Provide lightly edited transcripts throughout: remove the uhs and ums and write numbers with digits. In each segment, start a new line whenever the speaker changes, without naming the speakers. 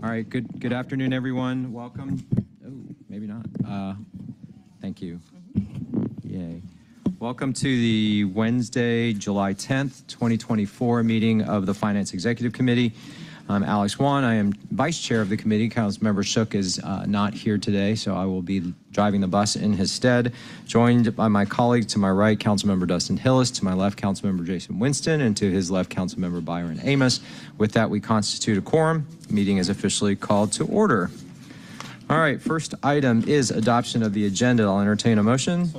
All right, good afternoon, everyone. Welcome. Oh, maybe not. Thank you. Yay. Welcome to the Wednesday, July 10th, 2024 meeting of the Finance Executive Committee. I'm Alex Wan. I am Vice Chair of the committee. Councilmember Shook is not here today, so I will be driving the bus in his stead, joined by my colleague to my right, Councilmember Dustin Hillis, to my left, Councilmember Jason Winston, and to his left, Councilmember Byron Amos. With that, we constitute a quorum. The meeting is officially called to order. All right, first item is adoption of the agenda. I'll entertain a motion.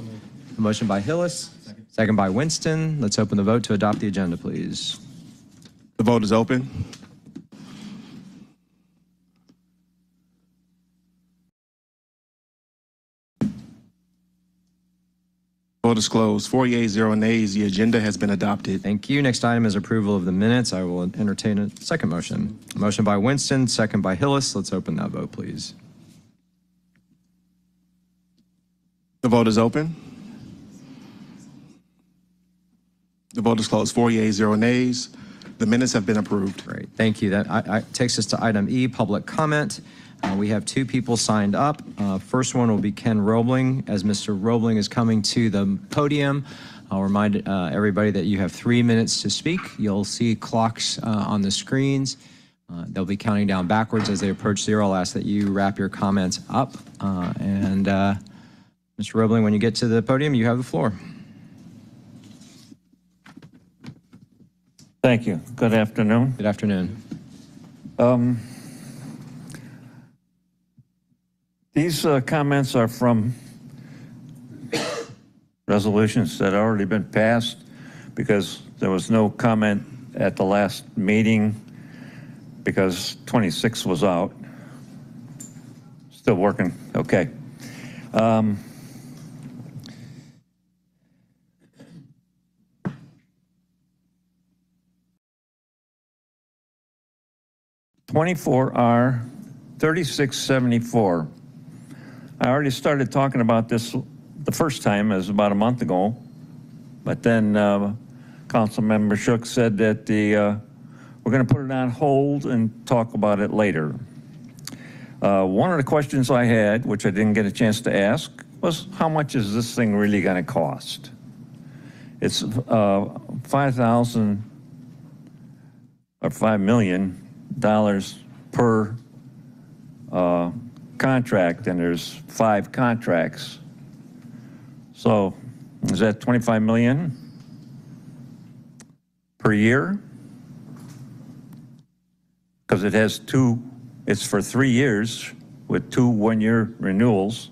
A motion by Hillis, second by Winston. Let's open the vote to adopt the agenda, please.
The vote is open. Vote is closed. 4 yeas, 0 nays. The agenda has been adopted.
Thank you. Next item is approval of the minutes. I will entertain a second motion. A motion by Winston, second by Hillis. Let's open that vote, please.
The vote is open. The vote is closed. 4 yeas, 0 nays. The minutes have been approved.
Great. Thank you. That takes us to item E, public comment. We have two people signed up. First one will be Ken Roebling. As Mr. Roebling is coming to the podium, I'll remind everybody that you have 3 minutes to speak. You'll see clocks on the screens. They'll be counting down backwards as they approach 0. I'll ask that you wrap your comments up. Mr. Roebling, when you get to the podium, you have the floor.
Thank you. Good afternoon.
Good afternoon.
These comments are from resolutions that have already been passed because there was no comment at the last meeting because 26 was out. Still working. Okay. R 3674. I already started talking about this the first time, as about a month ago, but then Councilmember Shook said that we're going to put it on hold and talk about it later. One of the questions I had, which I didn't get a chance to ask, was how much is this thing really going to cost? It's $5,000 or $5 million per contract, and there's 5 contracts. So is that $25 million per year? Because it has it's for 3 years with 2 one-year renewals.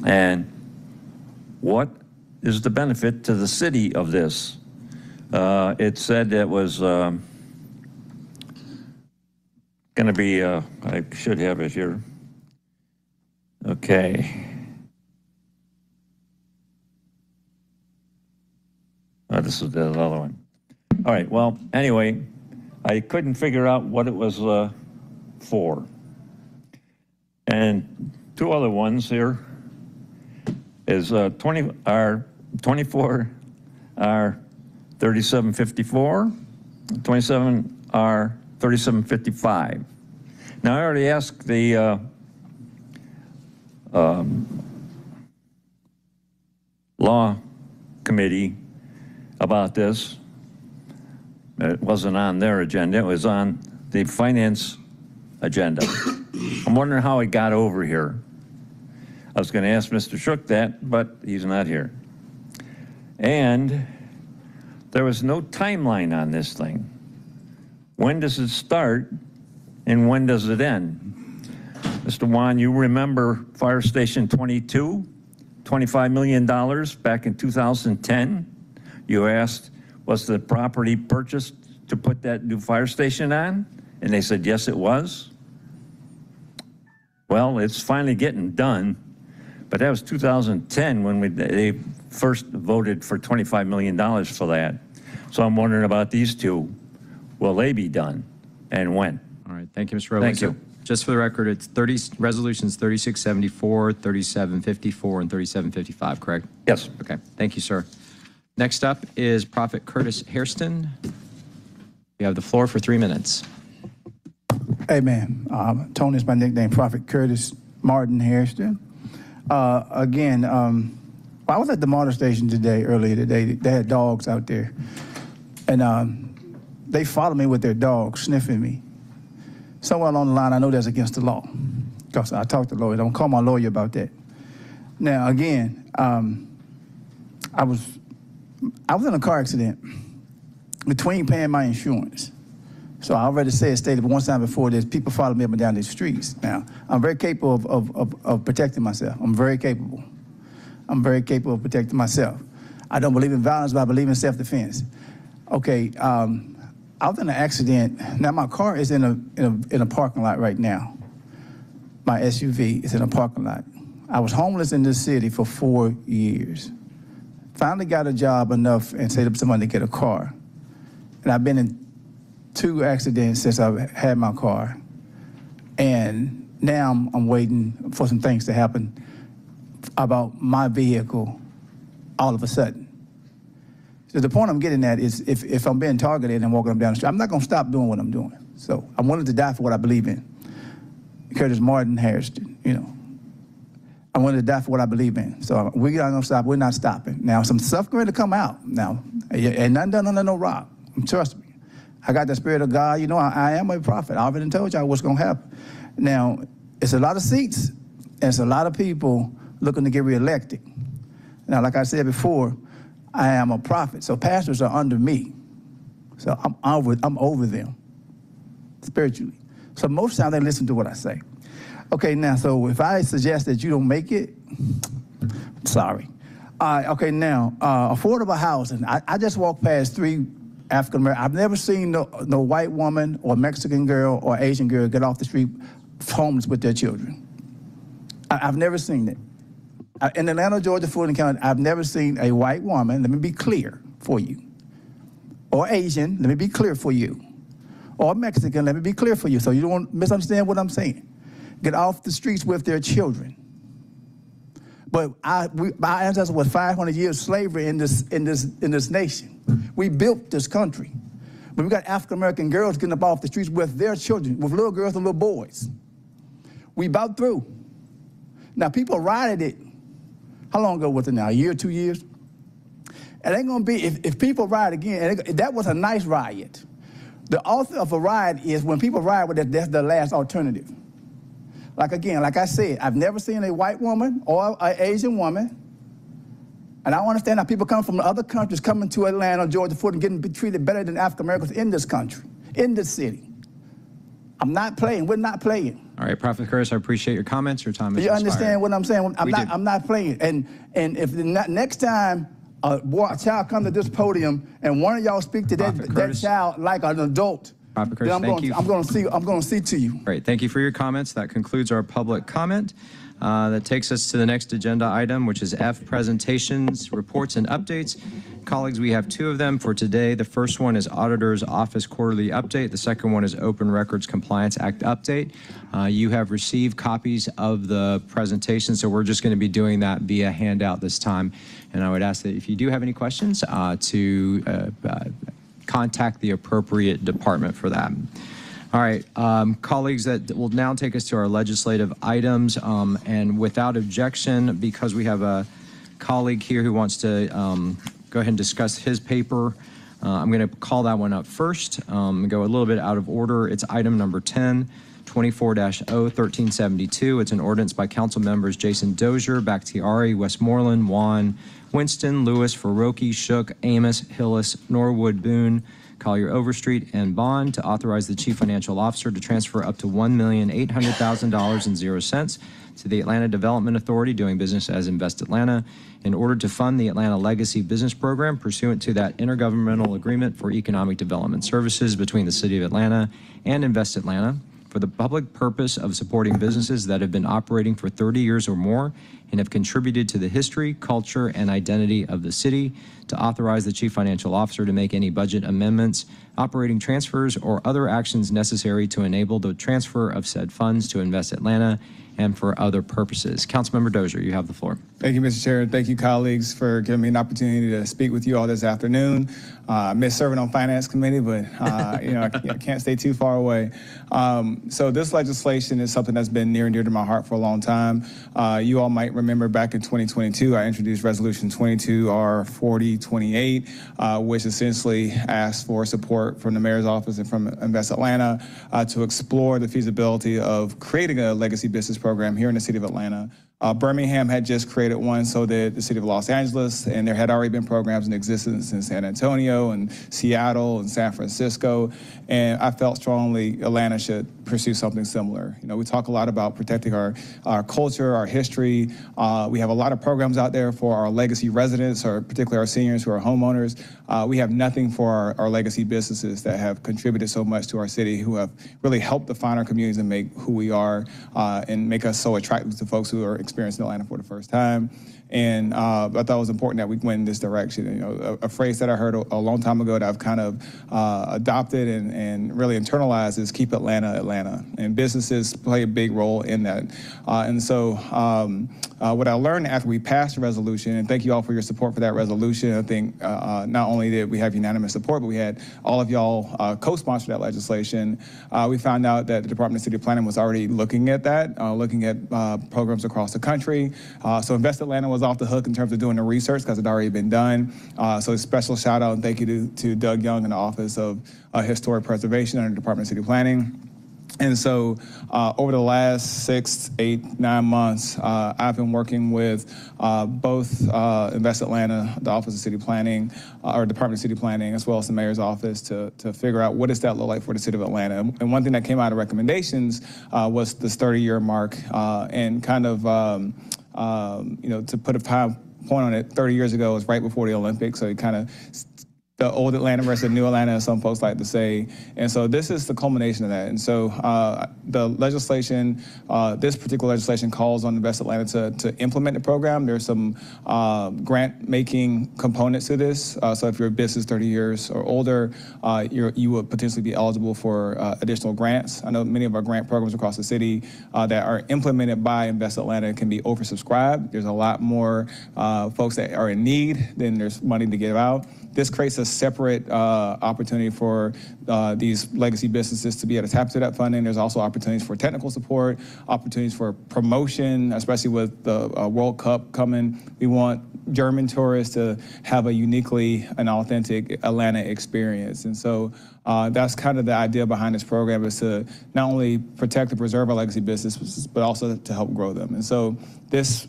And what is the benefit to the city of this? It said it was going to be, I should have it here. Okay. Oh, this is the other one. All right, well, anyway, I couldn't figure out what it was for. And 2 other ones here is 24 R 3754, 27 R 3755. Now, I already asked the law committee about this. It wasn't on their agenda. It was on the finance agenda. I'm wondering how it got over here. I was going to ask Mr. Shook that, but he's not here. And there was no timeline on this thing. When does it start and when does it end? Mr. Wan, you remember Fire Station 22, $25 million back in 2010? You asked, was the property purchased to put that new fire station on? And they said, yes, it was. Well, it's finally getting done, but that was 2010 when they first voted for $25 million for that. So I'm wondering about these 2. Will they be done, and when?
All right, thank you, Mr. Roebling.
Thank you.
So, just for the record, it's resolutions 3674, 3754, and 3755, correct?
Yes.
Okay, thank you, sir. Next up is Prophet Curtis Hairston. You have the floor for 3 minutes.
Amen. Tony is my nickname, Prophet Curtis Martin Hairston. Again, I was at the MARTA station earlier today. They had dogs out there. And they followed me with their dogs, sniffing me. Somewhere along the line, I know that's against the law. Because I talked to the lawyer. Don't call my lawyer about that. Now, again, I was in a car accident between paying my insurance. So I already stated one time before, there's people follow me up and down these streets. Now, I'm very capable of protecting myself. I'm very capable. I'm very capable of protecting myself. I don't believe in violence, but I believe in self-defense. Okay, I was in an accident. Now, my car is in a parking lot right now. My SUV is in a parking lot. I was homeless in this city for 4 years. Finally got a job enough and saved up some money to get a car. And I've been in 2 accidents since I've had my car. And now I'm waiting for some things to happen about my vehicle all of a sudden. So the point I'm getting at is if I'm being targeted and walking up down the street, I'm not going to stop doing what I'm doing. So I'm willing to die for what I believe in. Curtis Martin Hairston, you know. I wanted to die for what I believe in. So we're not going to stop. We're not stopping. Now, some stuff going to come out now. And nothing done under no rock. Trust me. I got the Spirit of God. You know, I am a prophet. I already told y'all what's going to happen. Now, it's a lot of seats, and it's a lot of people looking to get reelected. Now, like I said before, I am a prophet, so pastors are under me. So I'm over them spiritually. So most times they listen to what I say. Okay, now, so if I suggest that you don't make it, sorry. Okay, now, affordable housing. I just walked past 3 African American. I've never seen no white woman or Mexican girl or Asian girl get off the street homeless with their children. I've never seen it. In Atlanta, Georgia, Fulton County, I've never seen a white woman, let me be clear for you, or Asian, let me be clear for you, or Mexican, let me be clear for you, so you don't misunderstand what I'm saying, get off the streets with their children. But our ancestors was 500 years of slavery in this nation. We built this country. But we got African-American girls getting up off the streets with their children, with little girls and little boys. We about through. Now, people rioted it. How long ago was it now? A year, 2 years? It ain't gonna be, if people riot again, and that was a nice riot. The author of a riot is when people riot, that's the last alternative. Like again, like I said, I've never seen a white woman or an Asian woman, and I don't understand how people come from other countries coming to Atlanta, Georgia, Fulton, getting treated better than African Americans in this country, in this city. I'm not playing. We're not playing.
All right, Prophet Curtis, I appreciate your comments. Your time is
You
expired.
understand what I'm saying? I'm not playing. And if next time a child comes to this podium and one of y'all speak to that child like an adult,
Prophet Curtis,
then I'm going to see to you.
Great. Thank you for your comments. That concludes our public comment. That takes us to the next agenda item, which is F, presentations, reports, and updates. Colleagues, we have 2 of them for today. The first one is Auditor's Office Quarterly Update. The second one is Open Records Compliance Act Update. You have received copies of the presentation, so we're just going to be doing that via handout this time. And I would ask that if you do have any questions, to contact the appropriate department for that. All right, colleagues, that will now take us to our legislative items. And without objection, because we have a colleague here who wants to go ahead and discuss his paper, I'm going to call that one up first and go a little bit out of order. It's item number 10, 24-0-1372. It's an ordinance by council members Jason Dozier, Bakhtiari, Westmoreland, Wan, Winston, Lewis, Faroki, Shook, Amos, Hillis, Norwood, Boone, Collier Overstreet, and Bond to authorize the chief financial officer to transfer up to $1,800,000.00 to the Atlanta Development Authority, doing business as Invest Atlanta, in order to fund the Atlanta Legacy Business Program pursuant to that intergovernmental agreement for economic development services between the City of Atlanta and Invest Atlanta for the public purpose of supporting businesses that have been operating for 30 years or more and have contributed to the history, culture, and identity of the city, to authorize the chief financial officer to make any budget amendments, operating transfers, or other actions necessary to enable the transfer of said funds to Invest Atlanta, and for other purposes. Councilmember Dozier, you have the floor.
Thank you, Mr. Chair. Thank you, colleagues, for giving me an opportunity to speak with you all this afternoon. I miss serving on Finance Committee, but I can't stay too far away. So this legislation is something that's been near and dear to my heart for a long time. You all might remember back in 2022, I introduced Resolution 22R4028, which essentially asked for support from the mayor's office and from Invest Atlanta to explore the feasibility of creating a legacy business program here in the city of Atlanta. Birmingham had just created one, so did the city of Los Angeles, and there had already been programs in existence in San Antonio and Seattle and San Francisco, and I felt strongly Atlanta should pursue something similar. We talk a lot about protecting our culture, our history. We have a lot of programs out there for our legacy residents, or particularly our seniors who are homeowners. We have nothing for our legacy businesses that have contributed so much to our city, who have really helped define our communities and make who we are, and make us so attractive to folks who are experiencing Atlanta for the first time. And I thought it was important that we went in this direction. A phrase that I heard a long time ago that I've kind of adopted and really internalized is keep Atlanta, Atlanta. And businesses play a big role in that. And so what I learned after we passed the resolution, and thank you all for your support for that resolution. I think not only did we have unanimous support, but we had all of y'all co-sponsor that legislation. We found out that the Department of City Planning was already looking at that, looking at programs across the country. So Invest Atlanta was off the hook in terms of doing the research because it had already been done. So a special shout out and thank you to Doug Young in the Office of Historic Preservation under the Department of City Planning. And so over the last 6, 8, 9 months, I've been working with both Invest Atlanta, the Office of City Planning, or Department of City Planning, as well as the Mayor's Office to figure out what does that look like for the city of Atlanta. And one thing that came out of recommendations was this 30-year mark, and kind of, to put a time point on it, 30 years ago was right before the Olympics, so it kind of the old Atlanta versus the new Atlanta, as some folks like to say. And so this is the culmination of that. And so the legislation, this particular legislation calls on Invest Atlanta to implement the program. There's some grant-making components to this. So if you're a business 30 years or older, you would potentially be eligible for additional grants. I know many of our grant programs across the city that are implemented by Invest Atlanta can be oversubscribed. There's a lot more folks that are in need than there's money to give out. This creates a separate opportunity for these legacy businesses to be able to tap into that funding. There's also opportunities for technical support, opportunities for promotion, especially with the World Cup coming. We want German tourists to have a uniquely and authentic Atlanta experience. And so that's kind of the idea behind this program, is to not only protect and preserve our legacy businesses, but also to help grow them. And so this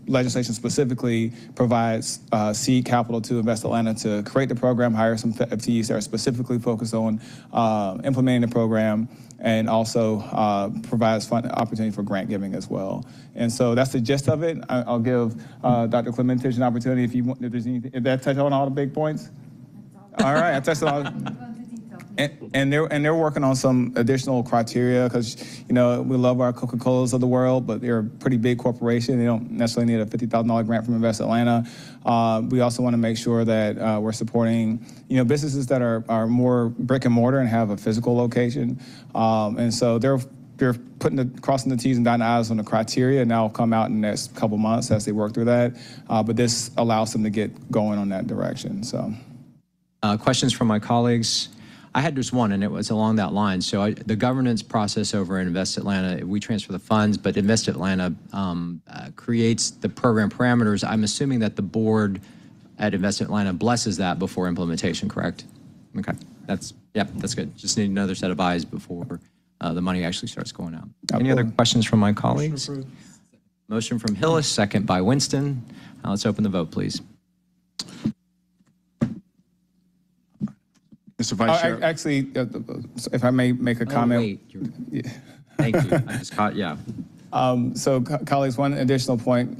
legislation specifically provides seed capital to Invest Atlanta to create the program, hire some FTEs that are specifically focused on implementing the program, and also provides opportunity for grant giving as well. And so that's the gist of it. I'll give Dr. Clementich an opportunity if there's anything. Did that touch on all the big points? All right, I touched on all. And they're working on some additional criteria, because we love our Coca-Colas of the world, but they're a pretty big corporation. They don't necessarily need a $50,000 grant from Invest Atlanta. We also want to make sure that we're supporting businesses that are more brick and mortar and have a physical location. And so they're crossing the T's and dotting the I's on the criteria, and that'll come out in the next couple months as they work through that. But this allows them to get going on that direction. So,
questions from my colleagues? I had just one, and it was along that line. So the governance process over in Invest Atlanta, we transfer the funds, but Invest Atlanta creates the program parameters. I'm assuming that the board at Invest Atlanta blesses that before implementation, correct? Okay, that's good. Just need another set of eyes before the money actually starts going out. Any other questions from my colleagues? Motion from Hillis, second by Winston. Let's open the vote, please.
Mr. Vice Chair.
Actually, if I may make a comment.
Wait. Thank you. I just caught, yeah.
So, colleagues, one additional point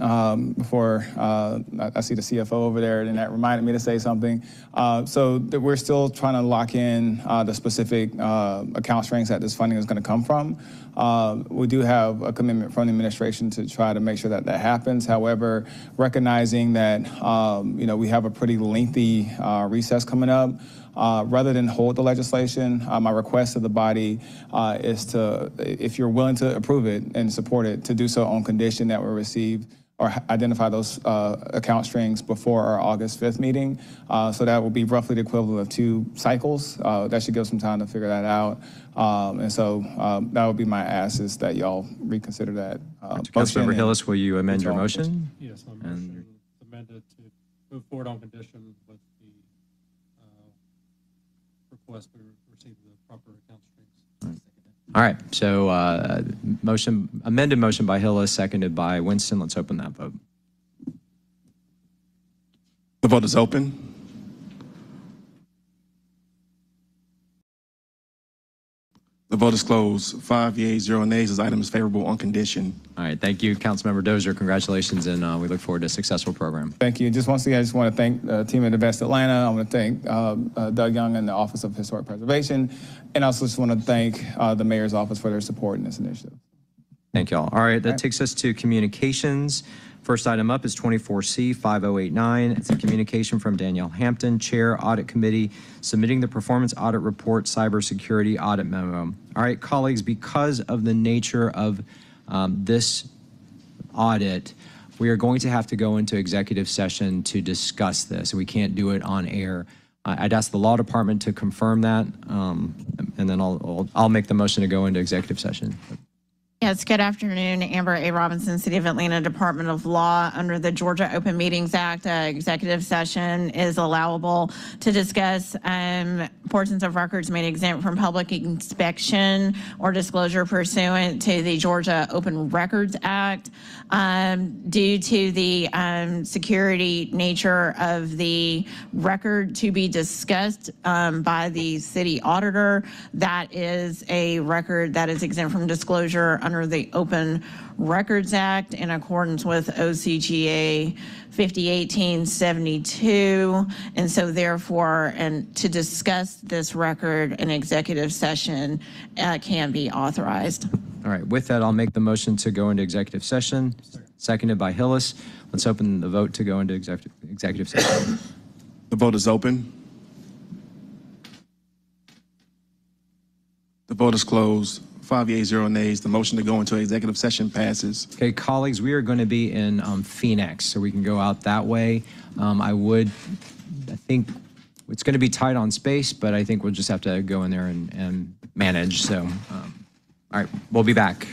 before I see the CFO over there, and that reminded me to say something. So we're still trying to lock in the specific account strings that this funding is going to come from. We do have a commitment from the administration to try to make sure that happens. However, recognizing that we have a pretty lengthy recess coming up, Rather than hold the legislation, my request to the body is to, if you're willing to approve it and support it, to do so on condition that we receive or identify those account strings before our August 5th meeting. So that will be roughly the equivalent of 2 cycles. That should give some time to figure that out. And so that would be my ask, is that y'all reconsider that motion.
Councilmember Hillis, will you amend your motion?
Yes, my motion is amended to move forward on condition with the request we receive the proper account strings.
All right, so amended motion by Hillis, seconded by Winston. Let's open that vote.
The vote is open. The vote is closed. 5 yeas, 0 nays. This item is favorable on condition.
All right, thank you, Councilmember Dozier. Congratulations, and we look forward to a successful program.
Thank you. Just once again, I just want to thank the team at Invest Atlanta. I want to thank Doug Young and the Office of Historic Preservation. And I also just want to thank the Mayor's Office for their support in this initiative.
Thank you all. All right, that takes us to communications. First item up is 24C 5089. It's a communication from Danielle Hampton, Chair, Audit Committee, submitting the Performance Audit Report Cybersecurity Audit Memo. All right, colleagues, because of the nature of this audit, we are going to have to go into executive session to discuss this. We can't do it on air. I'd ask the law department to confirm that, and then I'll make the motion to go into executive session.
Yes, good afternoon. Amber A. Robinson, City of Atlanta Department of Law. Under the Georgia Open Meetings Act, executive session is allowable to discuss portions of records made exempt from public inspection or disclosure pursuant to the Georgia Open Records Act. Due to the security nature of the record to be discussed by the city auditor, that is a record that is exempt from disclosure under the Open Records Act in accordance with OCGA 5018-72. And so therefore, and to discuss this record in executive session can be authorized.
All right, with that, I'll make the motion to go into executive session, seconded by Hillis. Let's open the vote to go into executive session.
The vote is open. The vote is closed. 5 yeas, 0 nays. The motion to go into executive session passes.
Okay, colleagues, we are going to be in Phoenix, so we can go out that way. I think it's going to be tight on space, but I think we'll just have to go in there and manage. So, all right, we'll be back.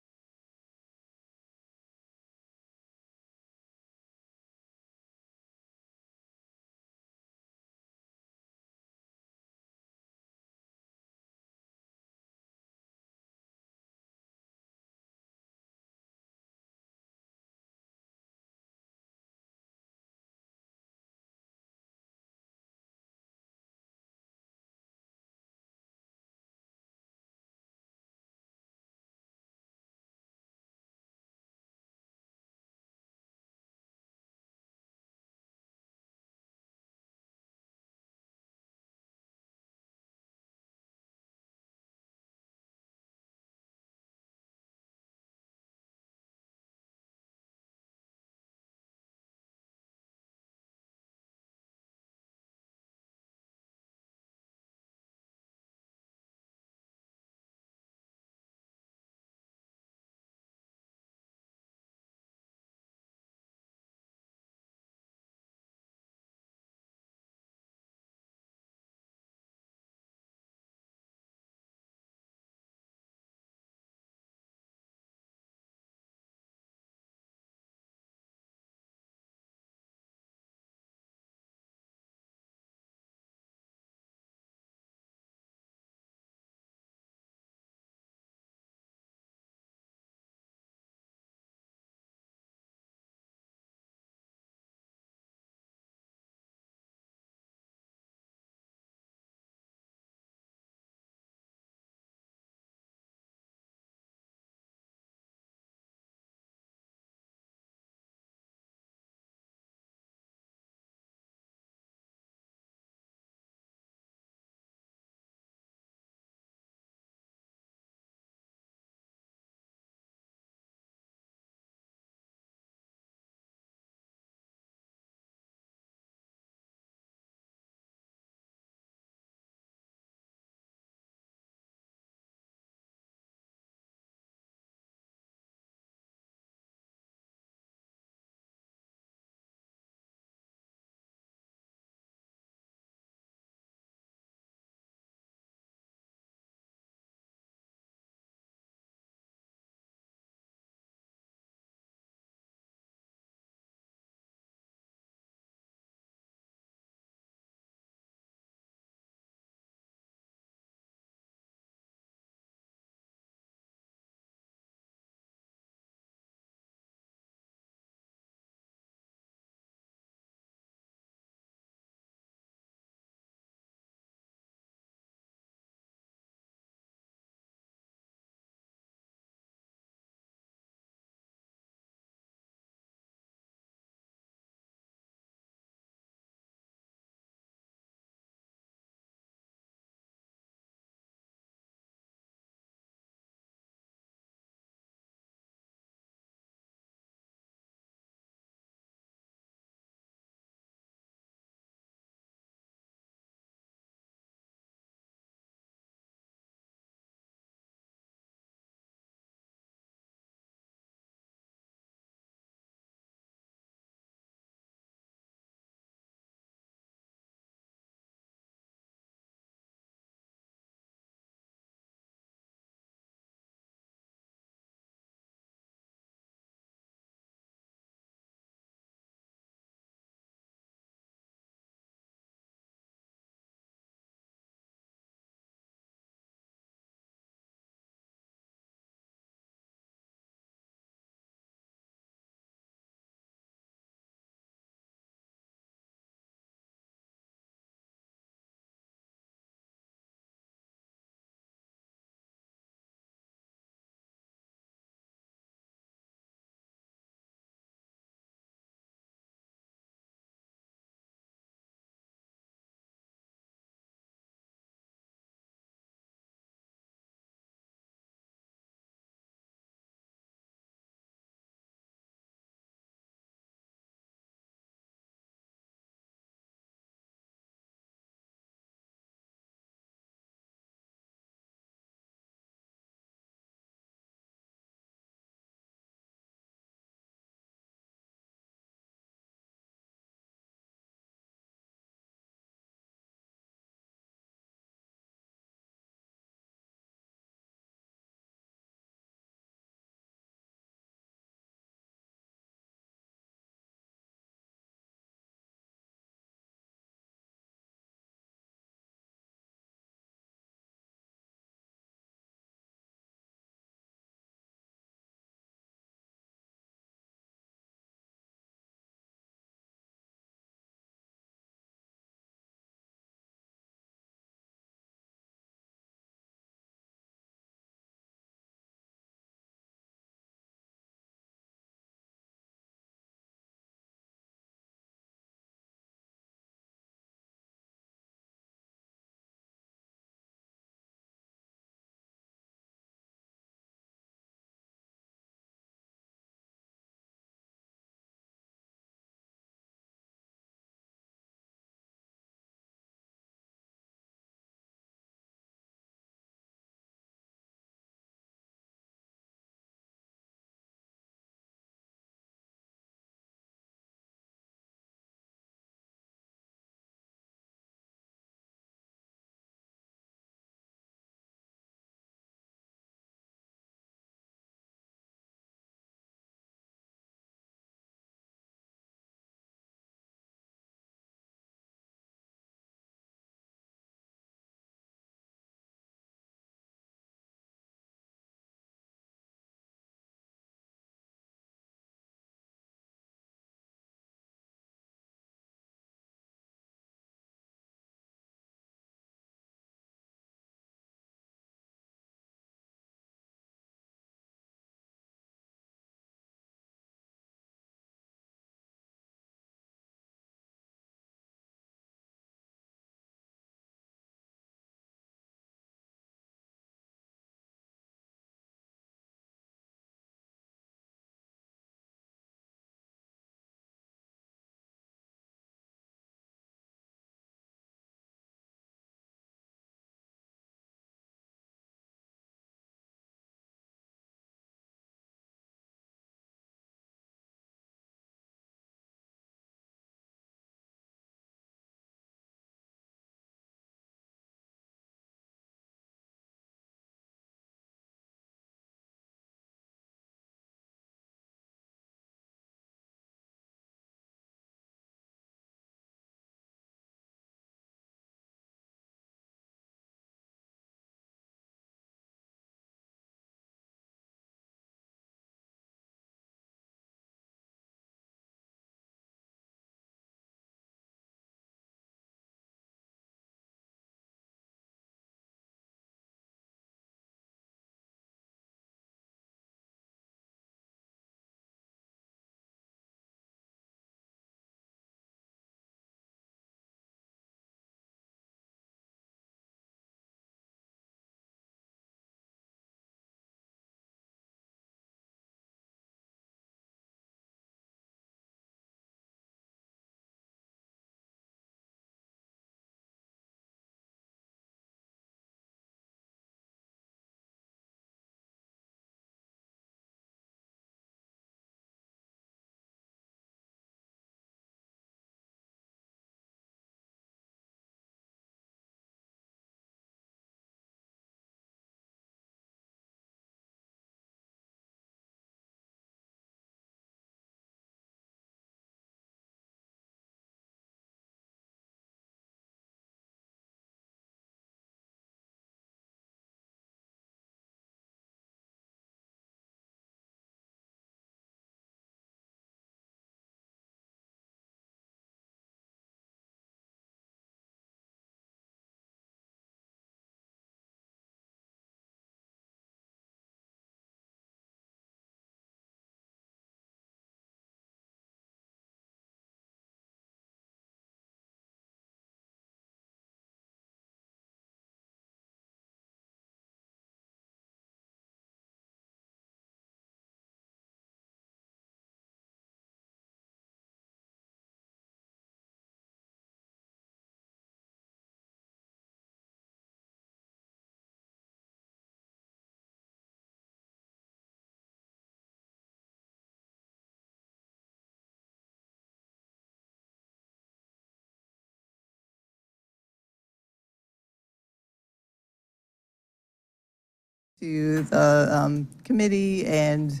to the committee, and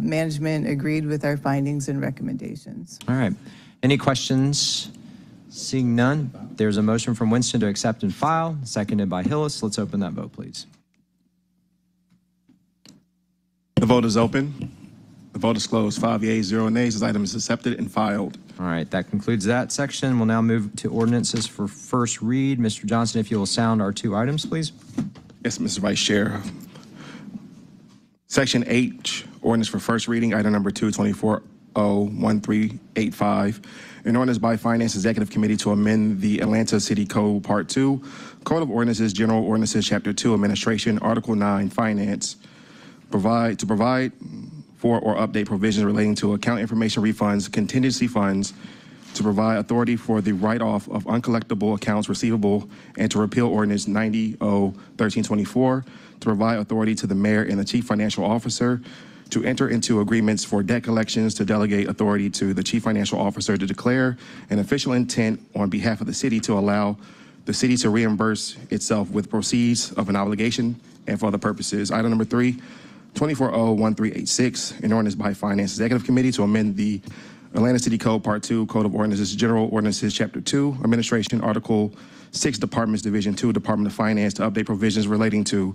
management agreed with our findings and recommendations.
All right. Any questions? Seeing none, there's a motion from Winston to accept and file, seconded by Hillis. Let's open that vote, please.
The vote is open. The vote is closed. 5 yeas, 0 nays. This item is accepted and filed.
All right, that concludes that section. We'll now move to ordinances for first read. Mr. Johnson, if you will sound our two items, please.
Yes, Mr. Vice Chair. Section H, ordinance for first reading, item number 224-01385. An ordinance by Finance Executive Committee to amend the Atlanta City Code Part 2, Code of Ordinances, General Ordinances, Chapter 2, Administration, Article 9, Finance, provide for or update provisions relating to account information refunds, contingency funds, to provide authority for the write-off of uncollectible accounts receivable, and to repeal Ordinance 90-01324, to provide authority to the mayor and the chief financial officer to enter into agreements for debt collections, to delegate authority to the chief financial officer to declare an official intent on behalf of the city to allow the city to reimburse itself with proceeds of an obligation and for other purposes. Item number 3, 240-1386, an ordinance by Finance Executive Committee to amend the Atlanta City Code Part 2, Code of Ordinances, General Ordinances, Chapter 2, Administration, Article 6, Departments, Division 2, Department of Finance, to update provisions relating to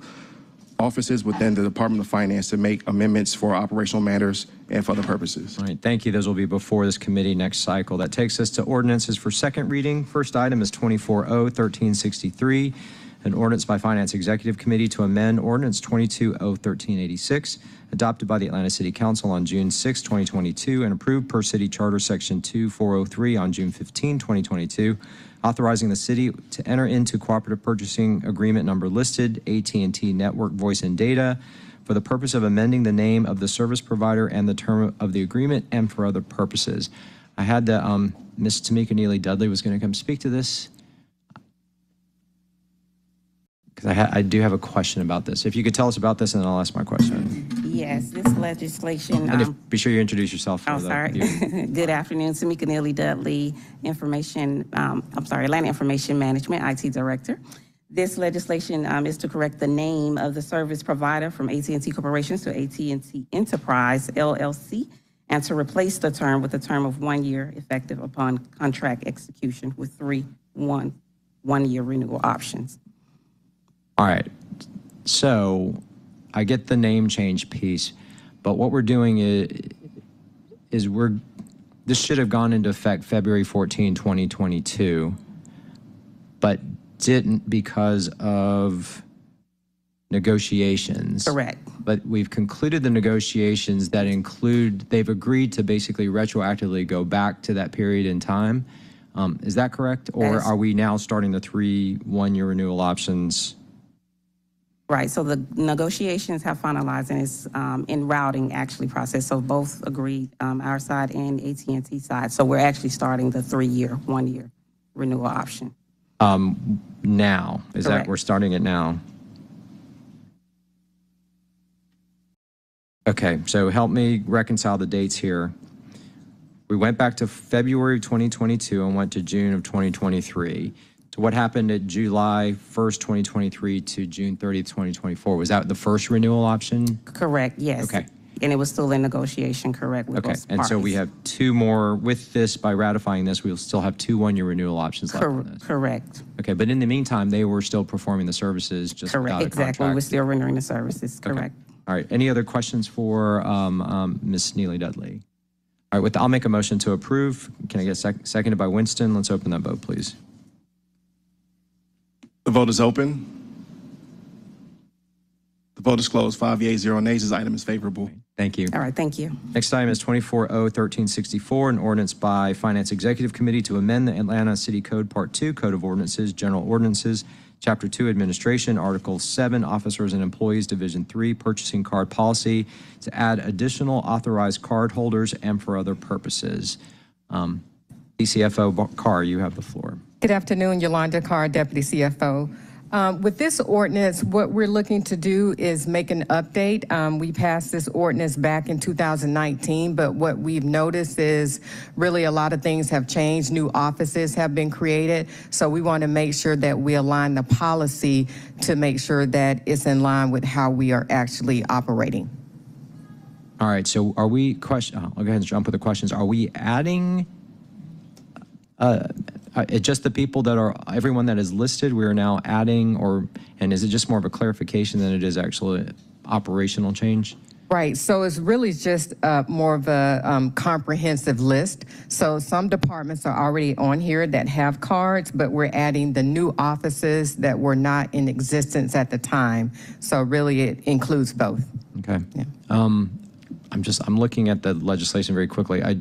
offices within the Department of Finance to make amendments for operational matters and for other purposes.
All right, thank you. Those will be before this committee next cycle. That takes us to ordinances for second reading. First item is 240-1363, an ordinance by Finance Executive Committee to amend Ordinance 22-01386, adopted by the Atlanta City Council on June 6, 2022, and approved per City Charter Section 2403 on June 15, 2022, authorizing the city to enter into cooperative purchasing agreement number listed, AT&T Network Voice and Data, for the purpose of amending the name of the service provider and the term of the agreement, and for other purposes. I had the Ms. Tamika Neely Dudley was going to come speak to this, because I do have a question about this. If you could tell us about this, and then I'll ask my question.
Yes, this legislation.
And be sure you introduce yourself. For
sorry. Good afternoon, Tamika Neely Dudley, Atlanta Information Management, IT Director. This legislation is to correct the name of the service provider from AT&T Corporation to AT&T Enterprise, LLC, and to replace the term with a term of 1 year effective upon contract execution with 3 one-year renewal options.
All right. So I get the name change piece, but what we're doing is this should have gone into effect February 14, 2022, but didn't because of negotiations.
Correct.
But we've concluded the negotiations that they've agreed to basically retroactively go back to that period in time. Is that correct? Or are we now starting the 3 one-year renewal options?
Right, so the negotiations have finalized, and it's in routing actually process. So both agreed, our side and AT&T side. So we're actually starting the 1-year renewal option.
Now, is
Correct.
that we're starting it now? Okay, so help me reconcile the dates here. We went back to February of 2022 and went to June of 2023. So what happened at July 1st, 2023 to June 30th, 2024? Was that the first renewal option?
Correct, yes.
Okay.
And it was still in negotiation, correct, with
Okay,
both
and so we
parties.
have 2 more, with this, by ratifying this, we'll still have 2 one-year renewal options left on this.
Correct,
Okay, but in the meantime, they were still performing the services just
correct,
without a
exactly. We're
contract.
still rendering the services,
Okay.
correct.
All right, any other questions for Ms. Neely Dudley? All right, I'll make a motion to approve. Can I get seconded by Winston? Let's open that vote, please.
The vote is open. The vote is closed. 5 yeas, 0 nays. This item is favorable.
Thank you.
All right, thank you.
Next item is 240-1364, an ordinance by Finance Executive Committee to amend the Atlanta City Code Part 2, Code of Ordinances, General Ordinances, Chapter 2, Administration, Article 7, Officers and Employees, Division 3, Purchasing Card Policy, to add additional authorized card holders and for other purposes. DCFO Carr, you have the floor.
Good afternoon, Yolanda Carr, Deputy CFO. With this ordinance, what we're looking to do is make an update. We passed this ordinance back in 2019, but what we've noticed is really a lot of things have changed. New offices have been created, so we want to make sure that we align the policy to make sure that it's in line with how we are actually operating.
All right, so are we, I'll go ahead and jump with the questions. Are we adding just the people that are, everyone that is listed, we are now adding, and is it just more of a clarification than it is actually operational change?
Right, so it's really just more of a comprehensive list. So some departments are already on here that have cards, but we're adding the new offices that were not in existence at the time. So really it includes both.
Okay.
Yeah.
I'm looking at the legislation very quickly. I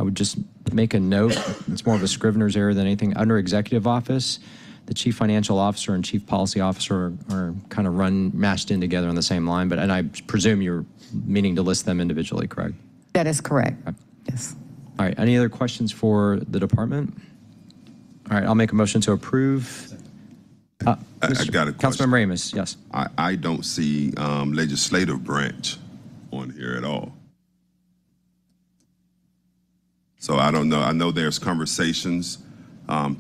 would just make a note, it's more of a Scrivener's error than anything. Under executive office, the chief financial officer and chief policy officer are kind of mashed in together on the same line, and I presume you're meaning to list them individually, correct?
That is correct.
Okay.
Yes.
All right, any other questions for the department? All right, I'll make a motion to approve.
I got a question.
Councilmember Ramos, yes.
I don't see legislative branch on here at all. So I don't know. I know there's conversations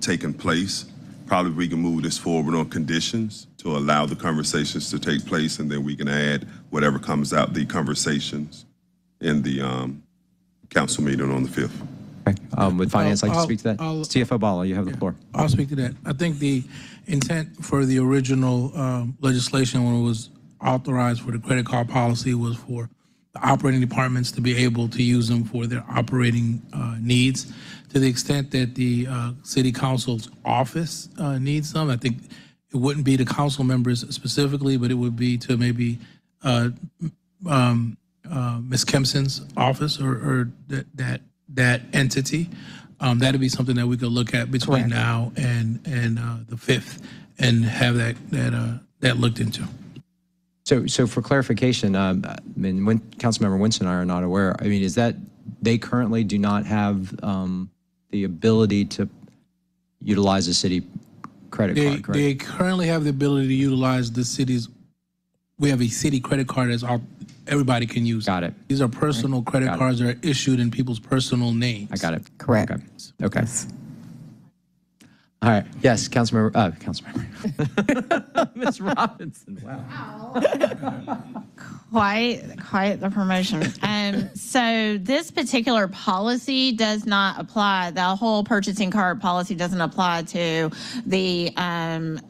taking place. Probably we can move this forward on conditions to allow the conversations to take place, and then we can add whatever comes out the conversations in the council meeting on the 5th.
Okay. Would finance like to speak to that?
I'll-
CFO Bala, you have the floor.
I'll speak to that. I think the intent for the original legislation when it was authorized for the credit card policy was for the operating departments to be able to use them for their operating needs. To the extent that the city council's office needs them, I think it wouldn't be the council members specifically, but it would be to maybe Ms. Kempson's office or that entity. That'd be something that we could look at between now and the 5th and have that looked into.
So for clarification, I mean, when Councilmember Winston and I are not aware, I mean, is that they currently do not have the ability to utilize a city credit card, correct?
They currently have the ability to utilize the city's, we have a city credit card as everybody can use.
Got it.
These are personal credit cards that are issued in people's personal names.
I got it.
Correct.
Okay. Yes. All right. Yes, Councilmember. Ms. Robinson. Wow.
Quite the promotion. So this particular policy does not apply. The whole purchasing card policy doesn't apply to the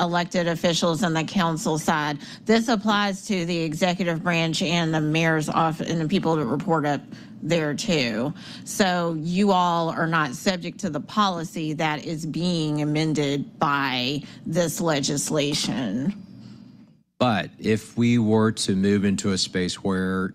elected officials on the council side. This applies to the executive branch and the mayor's office and the people that report up there too. So you all are not subject to the policy that is being amended by this legislation.
But if we were to move into a space where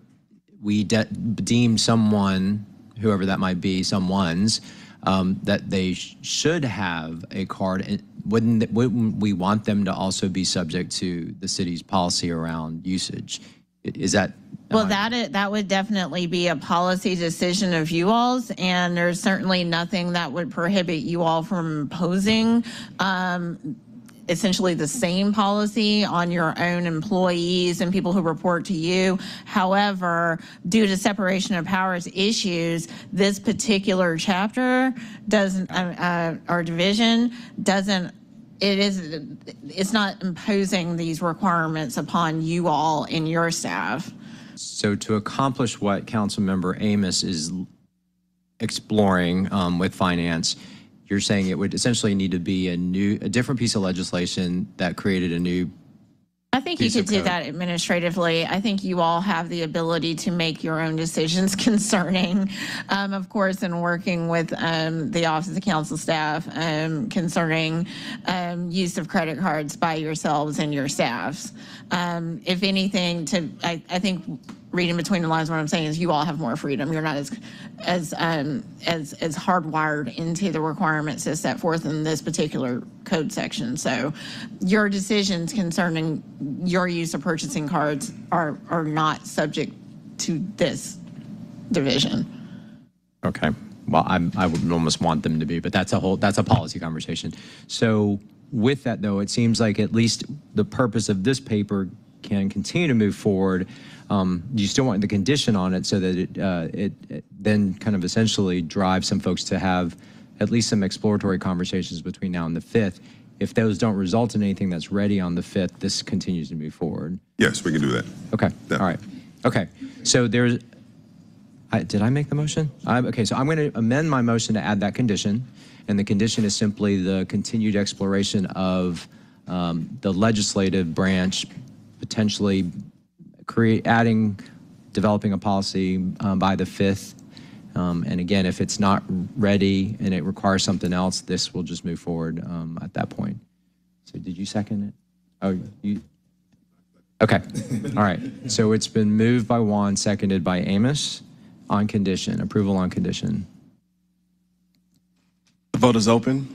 we deem someone, whoever that might be, someone's, that they should have a card, wouldn't we want them to also be subject to the city's policy around usage? Is that?
Well, that would definitely be a policy decision of you all's, and there's certainly nothing that would prohibit you all from imposing essentially the same policy on your own employees and people who report to you. However, due to separation of powers issues, this particular chapter doesn't, our division doesn't, it's not imposing these requirements upon you all and your staff.
So to accomplish what Councilmember Amos is exploring with finance, you're saying it would essentially need to be a different piece of legislation that created a new.
I think you could do that administratively. I think you all have the ability to make your own decisions concerning, of course, in working with the Office of Council staff concerning use of credit cards by yourselves and your staffs. If anything, I think reading between the lines, what I'm saying is you all have more freedom. You're not as hardwired into the requirements as set forth in this particular code section. So your decisions concerning your use of purchasing cards are not subject to this division.
Okay. Well, I would almost want them to be, but that's a policy conversation. So With that, though, it seems like at least the purpose of this paper can continue to move forward. You still want the condition on it so that it then kind of essentially drives some folks to have at least some exploratory conversations between now and the 5th. If those don't result in anything that's ready on the 5th, this continues to move forward.
Yes, we can do that.
Okay,
Definitely.
all right. Okay, so there's, did I make the motion? Okay, so I'm going to amend my motion to add that condition, and the condition is simply the continued exploration of the legislative branch potentially developing a policy by the 5th. And again, if it's not ready and it requires something else, this will just move forward at that point. So did you second it? Oh, you? Okay, all right. So it's been moved by Juan, seconded by Amos on condition, approval on condition.
The vote is open.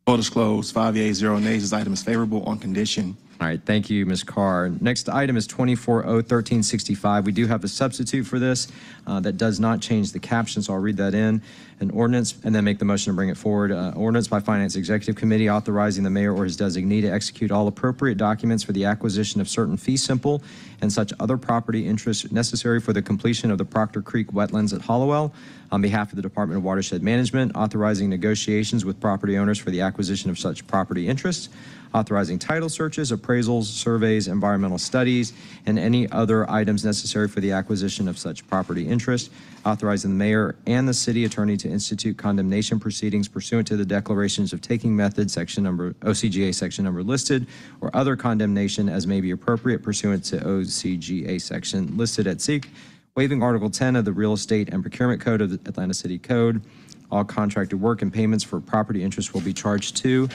Vote is closed. 5 yeas, 0 nays. This item is favorable on condition.
All right, thank you, Ms. Carr. Next item is 24-01365. We do have a substitute for this that does not change the caption, so I'll read that in. An ordinance, and then make the motion to bring it forward. Ordinance by Finance Executive Committee authorizing the mayor or his designee to execute all appropriate documents for the acquisition of certain fee simple and such other property interests necessary for the completion of the Proctor Creek wetlands at Hollowell on behalf of the Department of Watershed Management, authorizing negotiations with property owners for the acquisition of such property interests, authorizing title searches, appraisals, surveys, environmental studies, and any other items necessary for the acquisition of such property interest, authorizing the mayor and the city attorney to institute condemnation proceedings pursuant to the declarations of taking method, section number, OCGA section number listed, or other condemnation as may be appropriate pursuant to OCGA section listed at SEEK, waiving Article 10 of the Real Estate and Procurement Code of the Atlanta City Code. All contracted work and payments for property interest will be charged to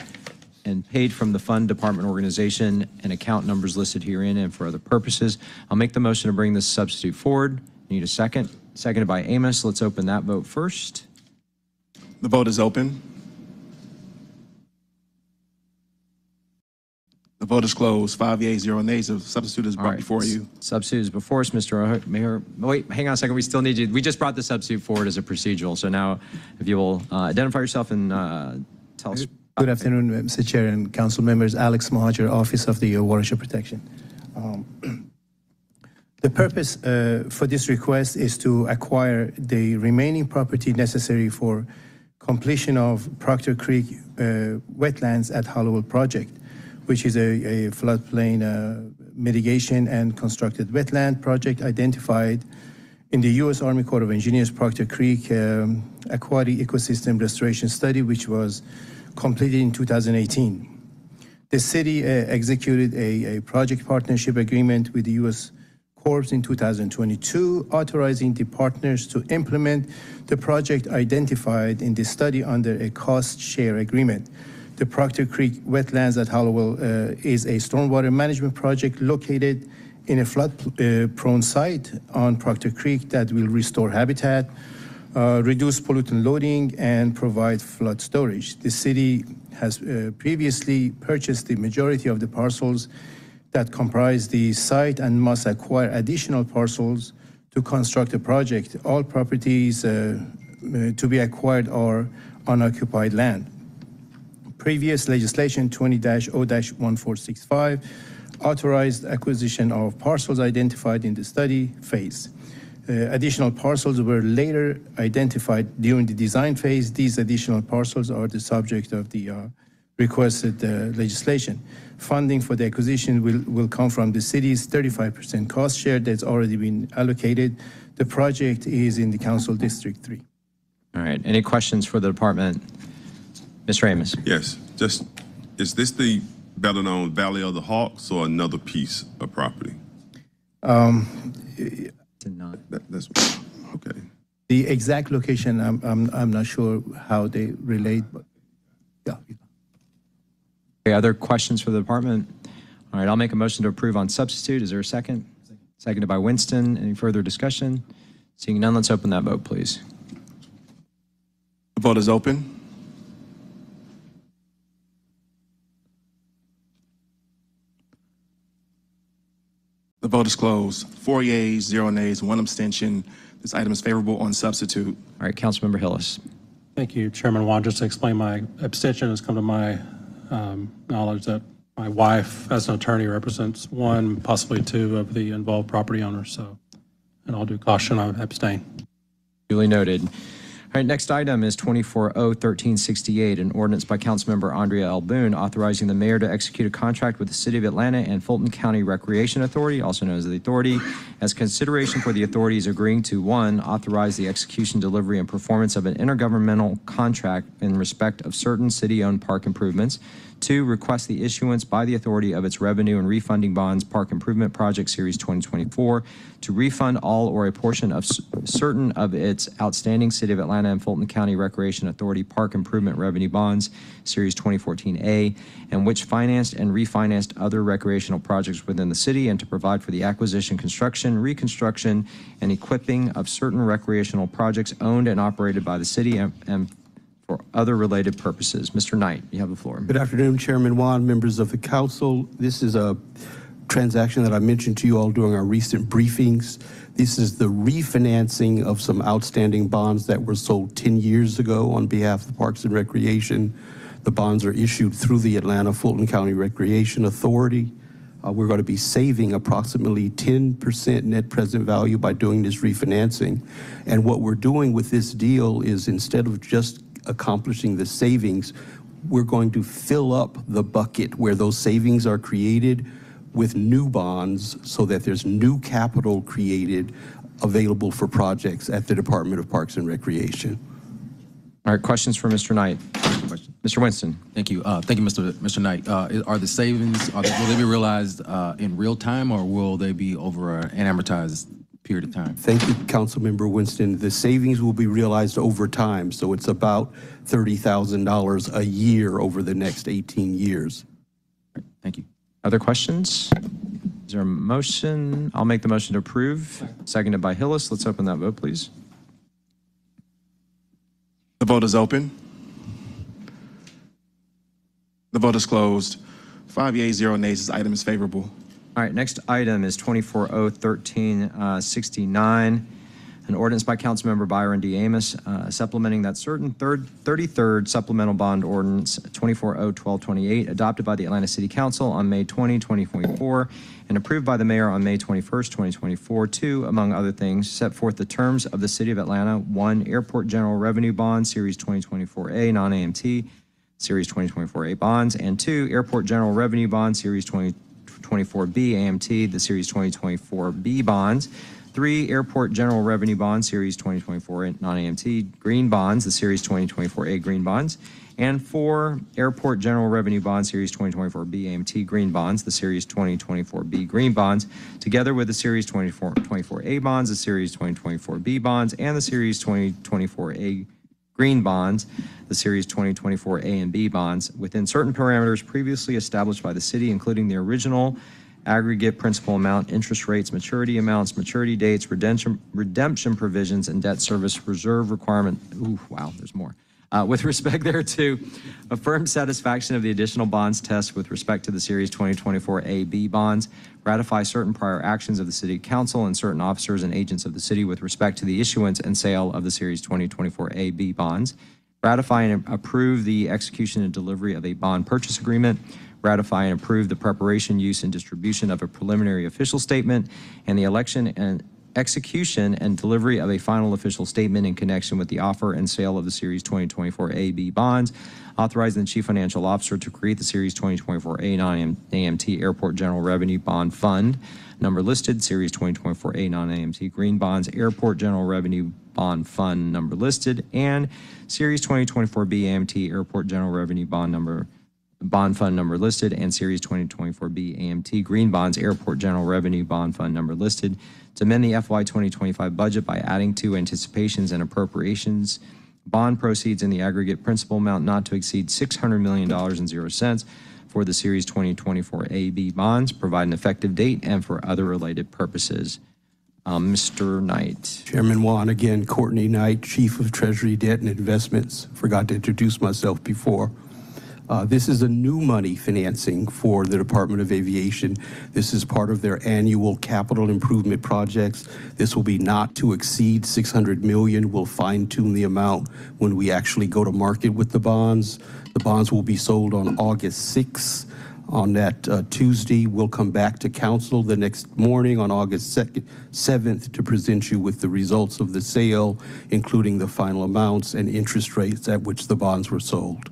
and paid from the fund, department, organization, and account numbers listed herein and for other purposes. I'll make the motion to bring this substitute forward. Need a second. Seconded by Amos. Let's open that vote first.
The vote is open. The vote is closed. 5 yeas, 0 nays. The substitute is brought before you.
Substitute is before us, Mr. Mayor. Wait, hang on a second. We still need you. We just brought the substitute forward as a procedural. So now, if you will identify yourself and tell us.
Good afternoon, Mr. Chair and council members. Alex Mohajer, Office of the Watershed Protection. The purpose for this request is to acquire the remaining property necessary for completion of Proctor Creek wetlands at Hollowell project, which is a floodplain mitigation and constructed wetland project identified in the U.S. Army Corps of Engineers Proctor Creek Aquatic Ecosystem Restoration Study, which was completed in 2018. The city executed a project partnership agreement with the U.S. Corps in 2022, authorizing the partners to implement the project identified in the study under a cost share agreement. The Proctor Creek wetlands at Hollowell is a stormwater management project located in a flood-prone site on Proctor Creek that will restore habitat, reduce pollutant loading, and provide flood storage. The city has previously purchased the majority of the parcels that comprise the site and must acquire additional parcels to construct the project. All properties to be acquired are unoccupied land. Previous legislation 20-0-1465 authorized acquisition of parcels identified in the study phase. Additional parcels were later identified during the design phase. These additional parcels are the subject of the requested legislation. Funding for the acquisition will come from the city's 35% cost share that's already been allocated. The project is in the Council District 3.
All right. Any questions for the department? Mr. Amos.
Yes. Just, is this the better known Valley of the Hawks or another piece of property? That's okay.
The exact location, I'm not sure how they relate, but yeah.
Okay, other questions for the department? All right, I'll make a motion to approve on substitute. Is there a second? Seconded by Winston. Any further discussion? Seeing none, let's open that vote, please.
The vote is open. The vote is closed. 4 yeas, 0 nays, 1 abstention. This item is favorable on substitute.
All right, Councilmember Hillis.
Thank you, Chairman Wan. Just to explain, my abstention has come to my knowledge that my wife, as an attorney, represents one, possibly two of the involved property owners. So, in all due caution, I abstain.
Duly noted. All right, next item is 24-0-1368, an ordinance by Councilmember Andrea L. Boone authorizing the mayor to execute a contract with the City of Atlanta and Fulton County Recreation Authority, also known as the Authority, as consideration for the authorities agreeing to, 1, authorize the execution, delivery, and performance of an intergovernmental contract in respect of certain city-owned park improvements, 2, request the issuance by the authority of its revenue and refunding bonds, Park Improvement Project Series 2024, to refund all or a portion of certain of its outstanding City of Atlanta and Fulton County Recreation Authority Park Improvement Revenue Bonds, Series 2014A, and which financed and refinanced other recreational projects within the city, and to provide for the acquisition, construction, reconstruction, and equipping of certain recreational projects owned and operated by the city and for other related purposes. Mr. Knight, you have the floor.
Good afternoon, Chairman Wan, members of the council. This is a transaction that I mentioned to you all during our recent briefings. This is the refinancing of some outstanding bonds that were sold 10 years ago on behalf of the Parks and Recreation. The bonds are issued through the Atlanta Fulton County Recreation Authority. We're going to be saving approximately 10% net present value by doing this refinancing. And what we're doing with this deal is, instead of just accomplishing the savings, we're going to fill up the bucket where those savings are created with new bonds so that there's new capital created available for projects at the Department of Parks and Recreation.
All right, questions for Mr. Knight? Mr. Winston.
Thank you. Thank you, Mr. Knight. Are the savings, will they be realized in real time, or will they be over an amortized period of time?
Thank you, Councilmember Winston. The savings will be realized over time, so it's about $30,000 a year over the next 18 years.
Thank you.
Other questions? Is there a motion? I'll make the motion to approve. Seconded by Hillis. Let's open that vote, please.
The vote is open. The vote is closed. 5 yeas, 0 nays. This item is favorable.
All right, next item is 24-0-1369, an ordinance by Councilmember Byron D. Amos supplementing that certain 33rd supplemental bond ordinance 24-0-1228 adopted by the Atlanta City Council on May 20, 2024, and approved by the mayor on May 21st, 2024, to, among other things, set forth the terms of the City of Atlanta, 1, Airport General Revenue Bond, Series 2024A, non-AMT, Series 2024A bonds, and 2, Airport General Revenue Bond, Series 2024B AMT, the Series 2024B bonds, 3, Airport General Revenue Bond, Series 2024 non-AMT green bonds, the Series 2024A green bonds, and 4, Airport General Revenue Bond, Series 2024B AMT green bonds, the Series 2024B green bonds, together with the Series 2024A bonds, the Series 2024B bonds, and the Series 2024A green bonds, the Series 2024 A and B bonds, within certain parameters previously established by the city, including the original aggregate principal amount, interest rates, maturity amounts, maturity dates, redemption provisions, and debt service reserve requirement. Ooh, wow, there's more. With respect thereto, affirm satisfaction of the additional bonds test with respect to the Series 2024 A-B bonds, ratify certain prior actions of the City Council and certain officers and agents of the city with respect to the issuance and sale of the Series 2024 A-B bonds, ratify and approve the execution and delivery of a bond purchase agreement, ratify and approve the preparation, use, and distribution of a preliminary official statement, and the election and execution and delivery of a final official statement in connection with the offer and sale of the Series 2024 A-B bonds, authorizing the Chief Financial Officer to create the Series 2024 A non-AMT Airport General Revenue Bond Fund, number listed, Series 2024 A non-AMT Green Bonds Airport General Revenue Bond Fund, number listed, and Series 2024 B AMT Airport General Revenue Bond Fund number listed, and Series 2024 B AMT Green Bonds Airport General Revenue Bond Fund number listed, to amend the FY 2025 budget by adding to anticipations and appropriations bond proceeds in the aggregate principal amount not to exceed $600 million and 0 cents for the Series 2024 A-B bonds, provide an effective date, and for other related purposes. Mr. Knight.
Chairman Wan, again, Courtney Knight, Chief of Treasury, Debt and Investments. Forgot to introduce myself before. This is a new money financing for the Department of Aviation. This is part of their annual capital improvement projects. This will be not to exceed $600 million. We'll fine-tune the amount when we actually go to market with the bonds. The bonds will be sold on August 6th. On that Tuesday, we'll come back to council the next morning on August 7th to present you with the results of the sale, including the final amounts and interest rates at which the bonds were sold.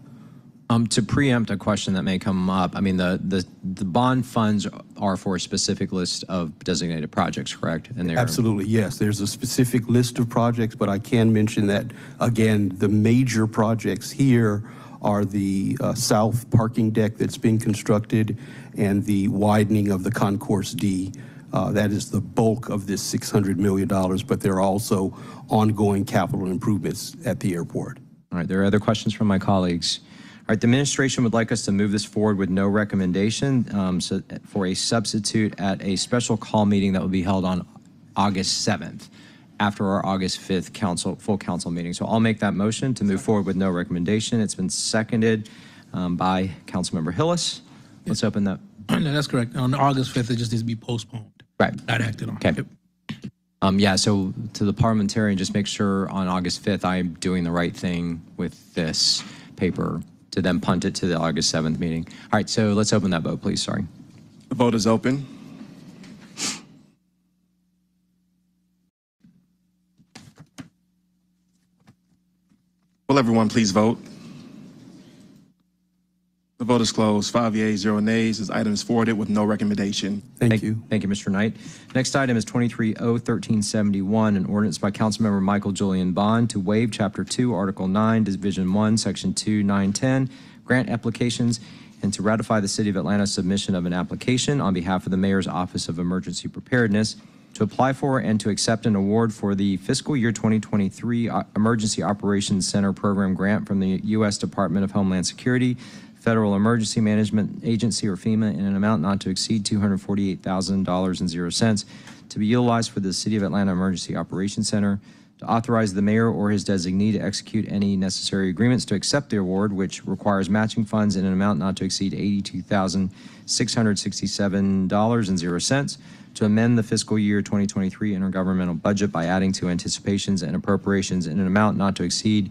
To preempt a question that may come up, I mean, the bond funds are for a specific list of designated projects, correct? And they're
Absolutely, yes. There's a specific list of projects, but I can mention that, again, the major projects here are the south parking deck that's being constructed and the widening of the Concourse D. That is the bulk of this $600 million, but there are also ongoing capital improvements at the airport.
All right, there are other questions from my colleagues. All right, the administration would like us to move this forward with no recommendation so for a substitute at a special call meeting that will be held on August 7th after our August 5th full council meeting. So I'll make that motion to move forward with no recommendation. It's been seconded by Councilmember Hillis. Let's open that.
No, that's correct. On August 5th, it just needs to be postponed.
Right.
Not acted on.
Okay.
Yep.
Yeah, so to the parliamentarian, just make sure on August 5th I'm doing the right thing with this paper to then punt it to the August 7th meeting. All right, so let's open that vote, please. Sorry.
The vote is open. Will everyone please vote? The vote is closed. 5 yeas, 0 nays. This item is forwarded with no recommendation.
Thank you.
Thank you, Mr. Knight. Next item is 23-01371, an ordinance by Councilmember Michael Julian Bond to waive Chapter 2, Article 9, Division 1, Section 2, 910, grant applications, and to ratify the City of Atlanta's submission of an application on behalf of the Mayor's Office of Emergency Preparedness to apply for and to accept an award for the fiscal year 2023 Emergency Operations Center Program grant from the U.S. Department of Homeland Security, Federal Emergency Management Agency, or FEMA, in an amount not to exceed $248,000.00 to be utilized for the City of Atlanta Emergency Operations Center, to authorize the mayor or his designee to execute any necessary agreements to accept the award, which requires matching funds in an amount not to exceed $82,667.00, to amend the fiscal year 2023 intergovernmental budget by adding to anticipations and appropriations in an amount not to exceed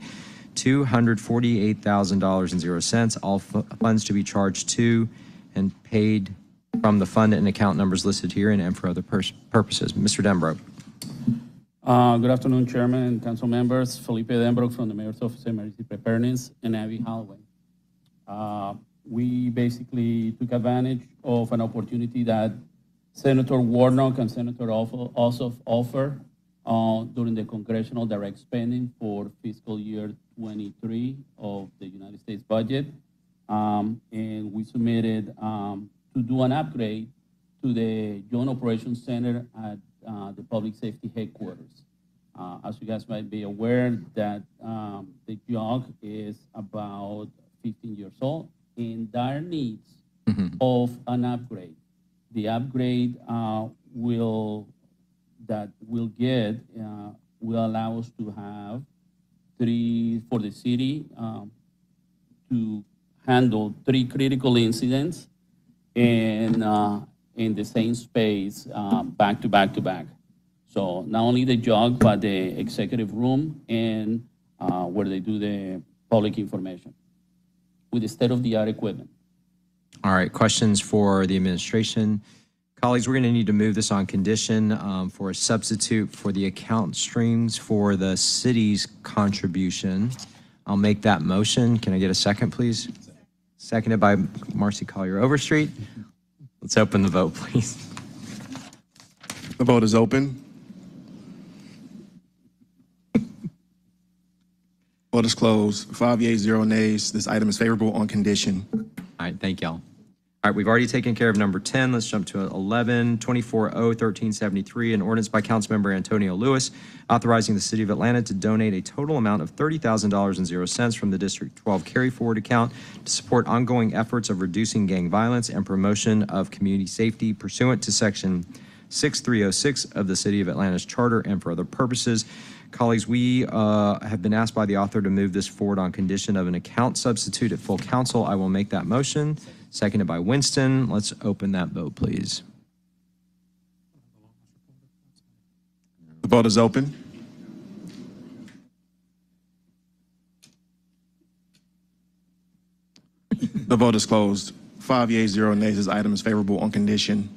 $248,000.00, all funds to be charged to and paid from the fund and account numbers listed here and for other purposes. Mr. Denbrook.
Good afternoon, Chairman and Council members. Felipe Denbrook from the Mayor's Office of Emergency Preparedness and Abby Holloway. We basically took advantage of an opportunity that Senator Warnock and Senator Ossoff offered during the congressional direct spending for fiscal year 23 of the United States budget. And we submitted to do an upgrade to the Joint Operations Center at the Public Safety Headquarters. As you guys might be aware, that the JOG is about 15 years old and dire needs of an upgrade. The upgrade will allow us to have for the city to handle 3 critical incidents in the same space, back to back to back. So not only the JOG, but the executive room and where they do the public information with the state-of-the-art equipment.
All right, questions for the administration. Colleagues, we're going to need to move this on condition for a substitute for the account streams for the city's contribution. I'll make that motion. Can I get a second, please? Seconded by Marcy Collier Overstreet. Let's open the vote, please.
The vote is open. Vote is closed. 5 yeas, 0 nays. This item is favorable on condition.
All right, thank y'all. All right, we've already taken care of number 10. Let's jump to 11, 24-01373, an ordinance by Councilmember Antonio Lewis authorizing the City of Atlanta to donate a total amount of $30,000.00 from the District 12 carry forward account to support ongoing efforts of reducing gang violence and promotion of community safety pursuant to Section 6306 of the City of Atlanta's Charter and for other purposes. Colleagues, we have been asked by the author to move this forward on condition of an account substitute at full council. I will make that motion. Seconded by Winston. Let's open that vote, please.
The vote is open. The vote is closed. 5 yeas, 0 nays. This item is favorable on condition.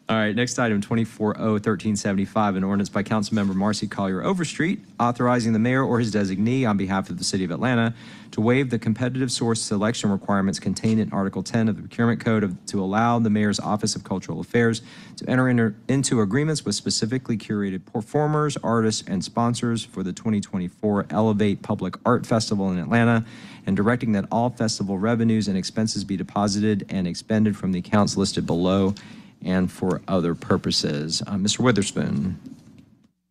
All right, next item, 24-0-1375, an ordinance by Councilmember Marcy Collier Overstreet authorizing the mayor or his designee on behalf of the city of Atlanta to waive the competitive source selection requirements contained in Article 10 of the Procurement Code to allow the mayor's Office of Cultural Affairs to enter into agreements with specifically curated performers, artists, and sponsors for the 2024 Elevate Public Art Festival in Atlanta, and directing that all festival revenues and expenses be deposited and expended from the accounts listed below and for other purposes. Mr. Witherspoon.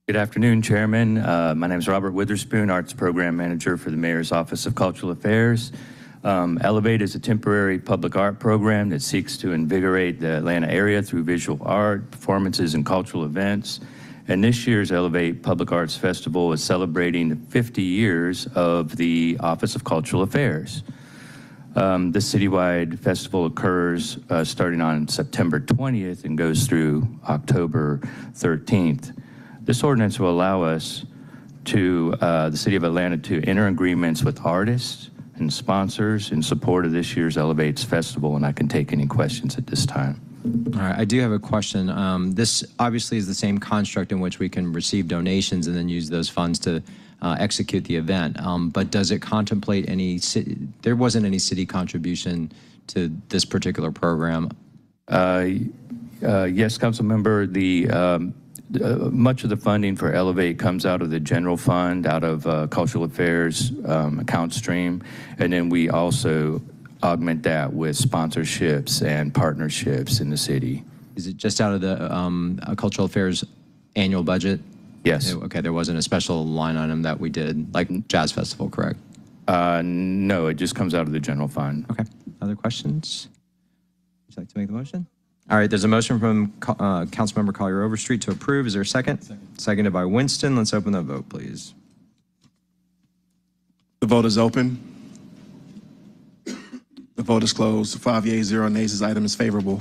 Good afternoon, Chairman. My name is Robert Witherspoon, Arts Program Manager for the Mayor's Office of Cultural Affairs. Elevate is a temporary public art program that seeks to invigorate the Atlanta area through visual art, performances, and cultural events. And this year's Elevate Public Arts Festival is celebrating the 50 years of the Office of Cultural Affairs. This citywide festival occurs starting on September 20th and goes through October 13th. This ordinance will allow us to, the City of Atlanta, to enter agreements with artists and sponsors in support of this year's Elevates Festival, and I can take any questions at this time.
All right, I do have a question. This obviously is the same construct in which we can receive donations and then use those funds to execute the event. But does it contemplate any there wasn't any city contribution to this particular program?
Yes, Council Member, much of the funding for Elevate comes out of the general fund, out of Cultural Affairs account stream, and then we also augment that with sponsorships and partnerships in the city.
Is it just out of the Cultural Affairs annual budget?
Yes.
Okay, there wasn't a special line item that we did, like Jazz Festival, correct?
No, it just comes out of the general fund.
Okay. Other questions? Would you like to make the motion? All right, there's a motion from Councilmember Collier Overstreet to approve. Is there a second? Seconded by Winston. Let's open the vote, please.
The vote is open. The vote is closed. 5 yeas, 0 nays. This item is favorable.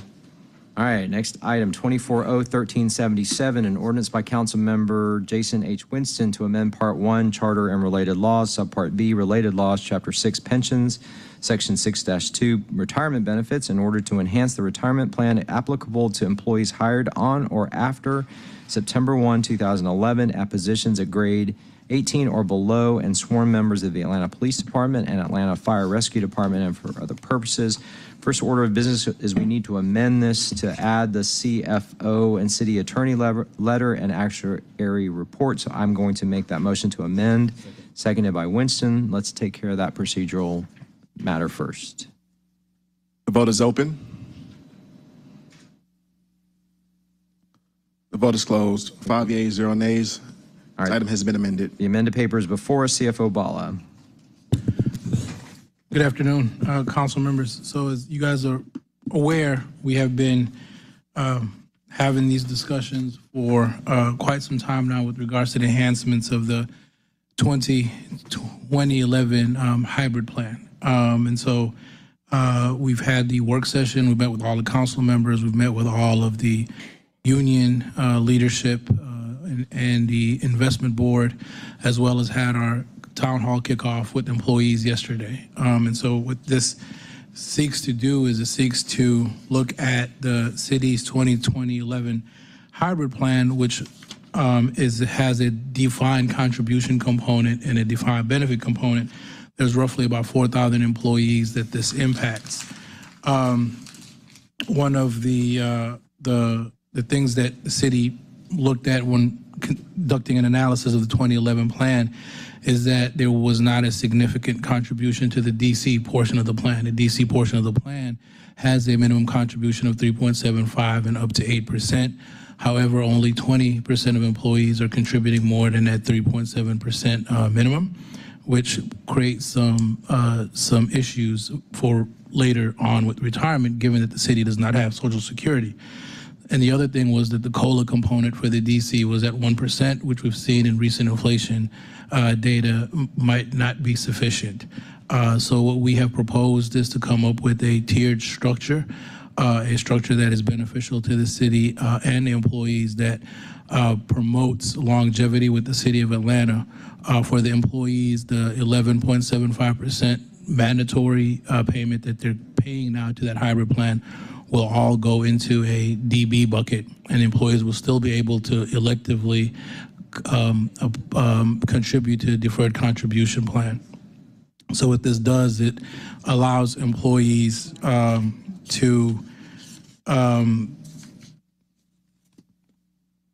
All right, next item, 24-0-1377, an ordinance by Councilmember Jason H. Winston to amend Part 1, Charter and Related Laws, Subpart B, Related Laws, Chapter 6, Pensions, Section 6-2, Retirement Benefits, in order to enhance the retirement plan applicable to employees hired on or after September 1, 2011, at positions at grade 18 or below, and sworn members of the Atlanta Police Department and Atlanta Fire Rescue Department, and for other purposes. First order of business is we need to amend this to add the CFO and city attorney letter and actuary report. So I'm going to make that motion to amend. Seconded by Winston. Let's take care of that procedural matter first.
The vote is open. The vote is closed. 5 yeas, 0 nays.
All right.
This item has been amended.
The amended paper is before us. CFO Bala.
Good afternoon, council members. So as you guys are aware, we have been having these discussions for quite some time now with regards to the enhancements of the 2011 hybrid plan. And so we've had the work session. We've met with all the council members. We've met with all of the union leadership and the investment board, as well as had our town hall kickoff with employees yesterday. And so what this seeks to do is it seeks to look at the city's 2011 hybrid plan, which has a defined contribution component and a defined benefit component. There's roughly about 4,000 employees that this impacts. One of the things that the city looked at when conducting an analysis of the 2011 plan is that there was not a significant contribution to the DC portion of the plan. The DC portion of the plan has a minimum contribution of 3.75 and up to 8%. However, only 20% of employees are contributing more than that 3.7% minimum, which creates some issues for later on with retirement, given that the city does not have Social Security. And the other thing was that the COLA component for the DC was at 1%, which we've seen in recent inflation data might not be sufficient. So what we have proposed is to come up with a tiered structure, a structure that is beneficial to the city and the employees, that promotes longevity with the city of Atlanta. For the employees, the 11.75% mandatory payment that they're paying now to that hybrid plan will all go into a DB bucket, and employees will still be able to electively contribute to the deferred contribution plan. So what this does, it allows employees to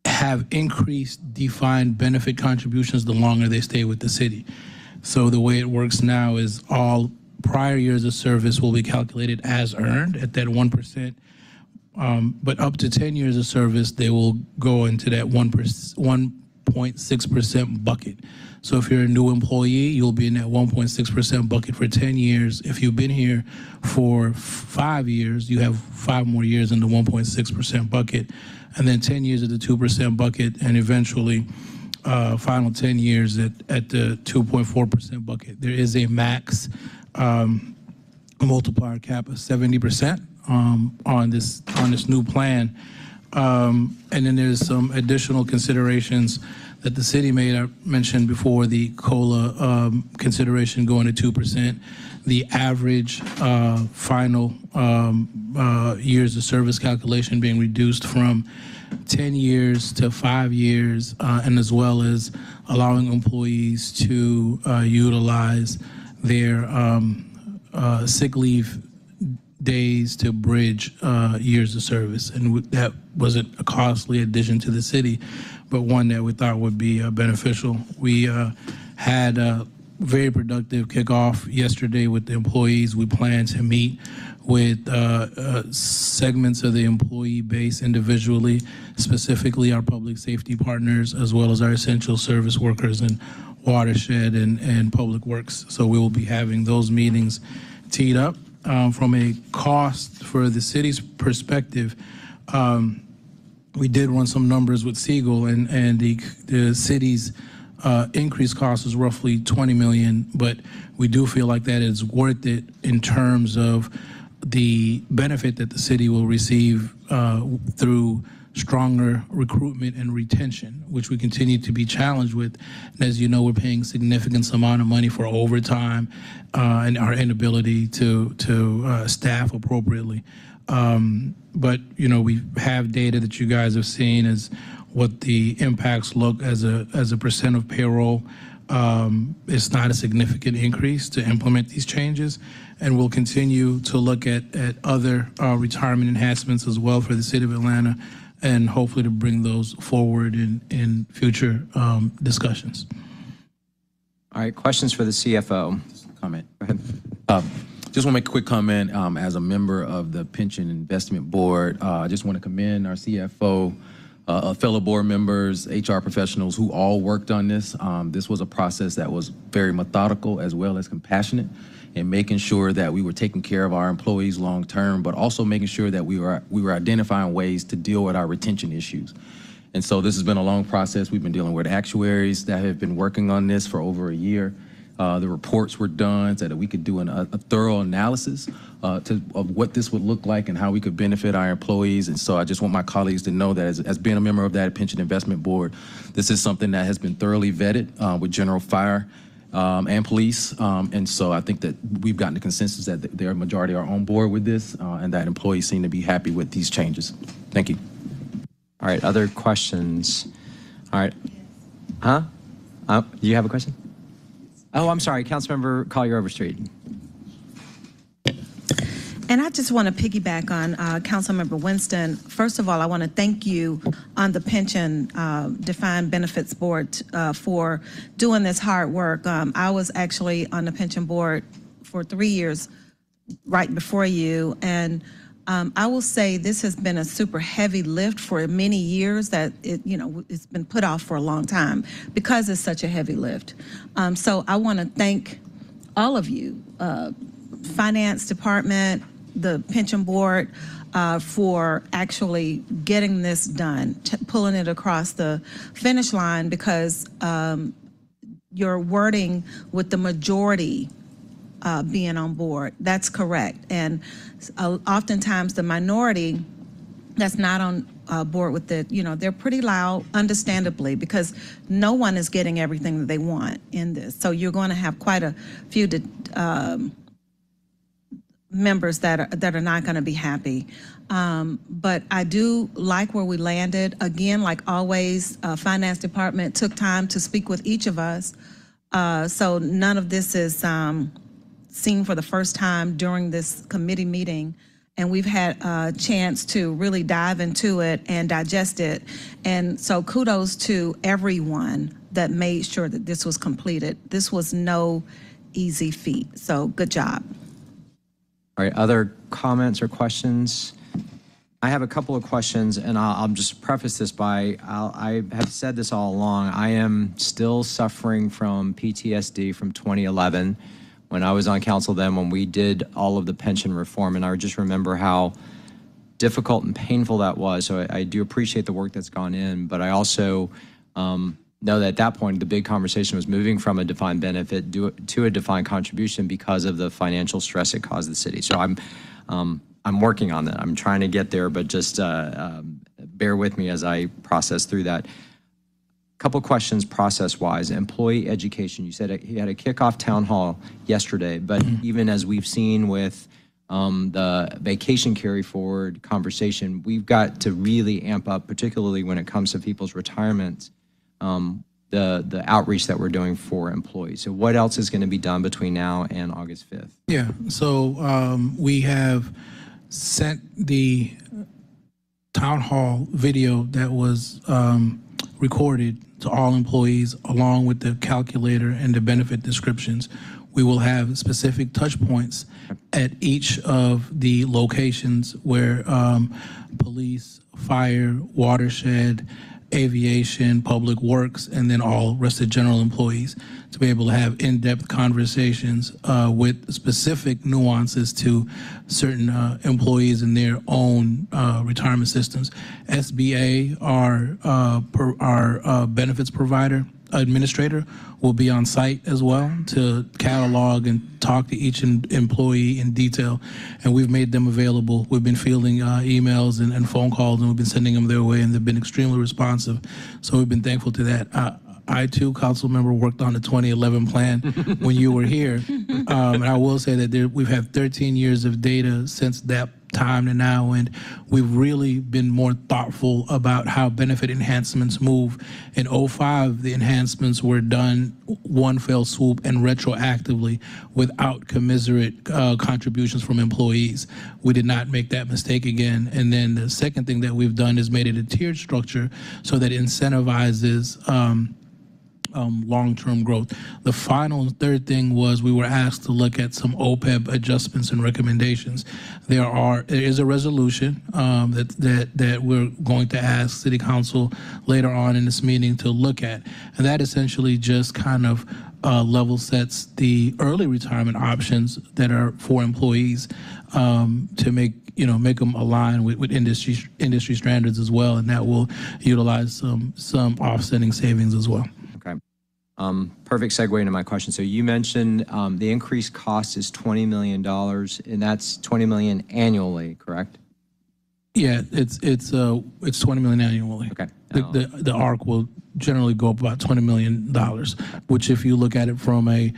have increased defined benefit contributions the longer they stay with the city. So the way it works now is all prior years of service will be calculated as earned at that 1%, but up to 10 years of service, they will go into that 1.6% bucket. So if you're a new employee, you'll be in that 1.6% bucket for 10 years. If you've been here for 5 years, you have 5 more years in the 1.6% bucket, and then 10 years at the 2% bucket, and eventually final 10 years at the 2.4% bucket. There is a max multiplier cap of 70% on this new plan. And then there's some additional considerations that the city made. I mentioned before the COLA consideration going to 2%, the average final years of service calculation being reduced from 10 years to 5 years, and as well as allowing employees to utilize their sick leave days to bridge years of service. And that wasn't a costly addition to the city, but one that we thought would be beneficial. We had a very productive kickoff yesterday with the employees. We plan to meet with segments of the employee base individually, specifically our public safety partners, as well as our essential service workers in watershed and public works. So we will be having those meetings teed up. From a cost for the city's perspective, we did run some numbers with Siegel, and the city's increased cost is roughly $20 million, but we do feel like that is worth it in terms of the benefit that the city will receive through stronger recruitment and retention, which we continue to be challenged with. And as you know, we're paying significant amount of money for overtime and our inability to staff appropriately. But you know, we have data that you guys have seen as what the impacts look as a percent of payroll. It's not a significant increase to implement these changes, and we'll continue to look at other retirement enhancements as well for the city of Atlanta, and hopefully to bring those forward in future discussions.
All right, questions for the CFO?
Comment. Go ahead. Just want to make a quick comment. As a member of the Pension Investment Board, I just want to commend our CFO, fellow board members, HR professionals who all worked on this. This was a process that was very methodical as well as compassionate, in making sure that we were taking care of our employees long term, but also making sure that we were identifying ways to deal with our retention issues. And so this has been a long process. We've been dealing with actuaries that have been working on this for over a year. The reports were done so that we could do a thorough analysis of what this would look like and how we could benefit our employees. And so I just want my colleagues to know that as being a member of that Pension Investment Board, this is something that has been thoroughly vetted with General Fire and police. And so I think that we've gotten the consensus that their majority are on board with this, and that employees seem to be happy with these changes. Thank you.
All right, other questions? All right. Do you have a question? Oh, I'm sorry, Councilmember Collier-Overstreet.
And I just want to piggyback on Councilmember Winston. First of all, I want to thank you on the Pension Defined Benefits Board for doing this hard work. I was actually on the Pension Board for 3 years right before you, and I will say this has been a super heavy lift for many years, that it's been put off for a long time because it's such a heavy lift. So I want to thank all of you, Finance Department, the pension board for actually getting this done, pulling it across the finish line, because your wording with the majority being on board, that's correct. And oftentimes the minority that's not on board with it, they're pretty loud, understandably, because no one is getting everything that they want in this. So you're going to have quite a few members that are not going to be happy. But I do like where we landed. Again, like always, Finance Department took time to speak with each of us. So none of this is seen for the first time during this committee meeting. And we've had a chance to really dive into it and digest it. And so kudos to everyone that made sure that this was completed. This was no easy feat. So good job.
All right, other comments or questions? I have a couple of questions, and I'll just preface this by, I have said this all along, I am still suffering from PTSD from 2011, when I was on council then, when we did all of the pension reform, and I just remember how difficult and painful that was. So I do appreciate the work that's gone in, but I also know that at that point, the big conversation was moving from a defined benefit to a defined contribution because of the financial stress it caused the city. So I'm working on that. I'm trying to get there, but just bear with me as I process through that. Couple questions process-wise. Employee education. You said he had a kickoff town hall yesterday, but even as we've seen with the vacation carry forward conversation, we've got to really amp up, particularly when it comes to people's retirement, the outreach that we're doing for employees. So what else is going to be done between now and August 5th?
Yeah, so we have sent the town hall video that was recorded to all employees, along with the calculator and the benefit descriptions. We will have specific touch points at each of the locations where police, fire, watershed, aviation, public works, and then all rested general employees, to be able to have in-depth conversations with specific nuances to certain employees in their own retirement systems. SBA, our benefits provider, administrator, will be on site as well to catalog and talk to each employee in detail. And we've made them available. We've been fielding emails and phone calls, and we've been sending them their way, and they've been extremely responsive. So we've been thankful to that. I too, council member, worked on the 2011 plan when you were here. And I will say that we've had 13 years of data since that time to now, and we've really been more thoughtful about how benefit enhancements move. In 2005, the enhancements were done one fell swoop and retroactively without commensurate contributions from employees. We did not make that mistake again. And then the second thing that we've done is made it a tiered structure so that it incentivizes long-term growth. The final and third thing was we were asked to look at some OPEB adjustments and recommendations. There is a resolution that we're going to ask City Council later on in this meeting to look at, and that essentially just kind of level sets the early retirement options that are for employees to make them align with industry standards as well, and that will utilize some offsetting savings as well.
Okay. Perfect segue into my question. So you mentioned the increased cost is $20 million, and that's $20 million annually, correct?
Yeah, it's $20 million annually.
Okay.
The ARC will generally go up about $20 million, which if you look at it from a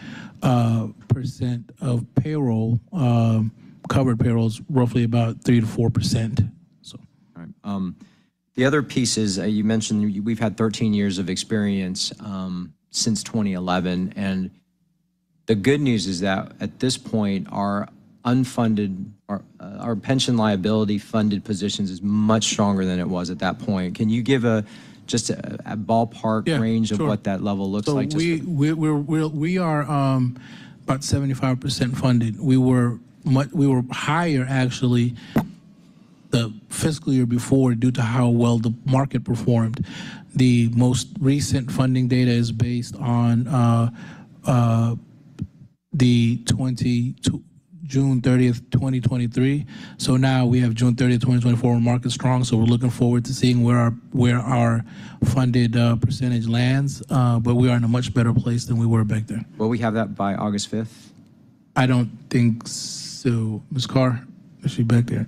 percent of payroll, covered payroll is roughly about 3 to 4%. So.
All right. The other piece is you mentioned we've had 13 years of experience since 2011, and the good news is that at this point our unfunded, our pension liability funded positions is much stronger than it was at that point. Can you give just a ballpark range of what that level looks like?
We are about 75% funded. We were higher actually the fiscal year before due to how well the market performed. The most recent funding data is based on the June 30th, 2023. So now we have June 30th, 2024, we're market strong. So we're looking forward to seeing where our funded percentage lands. But we are in a much better place than we were back then.
Will we have that by August 5th?
I don't think so. Ms. Carr, is she back there?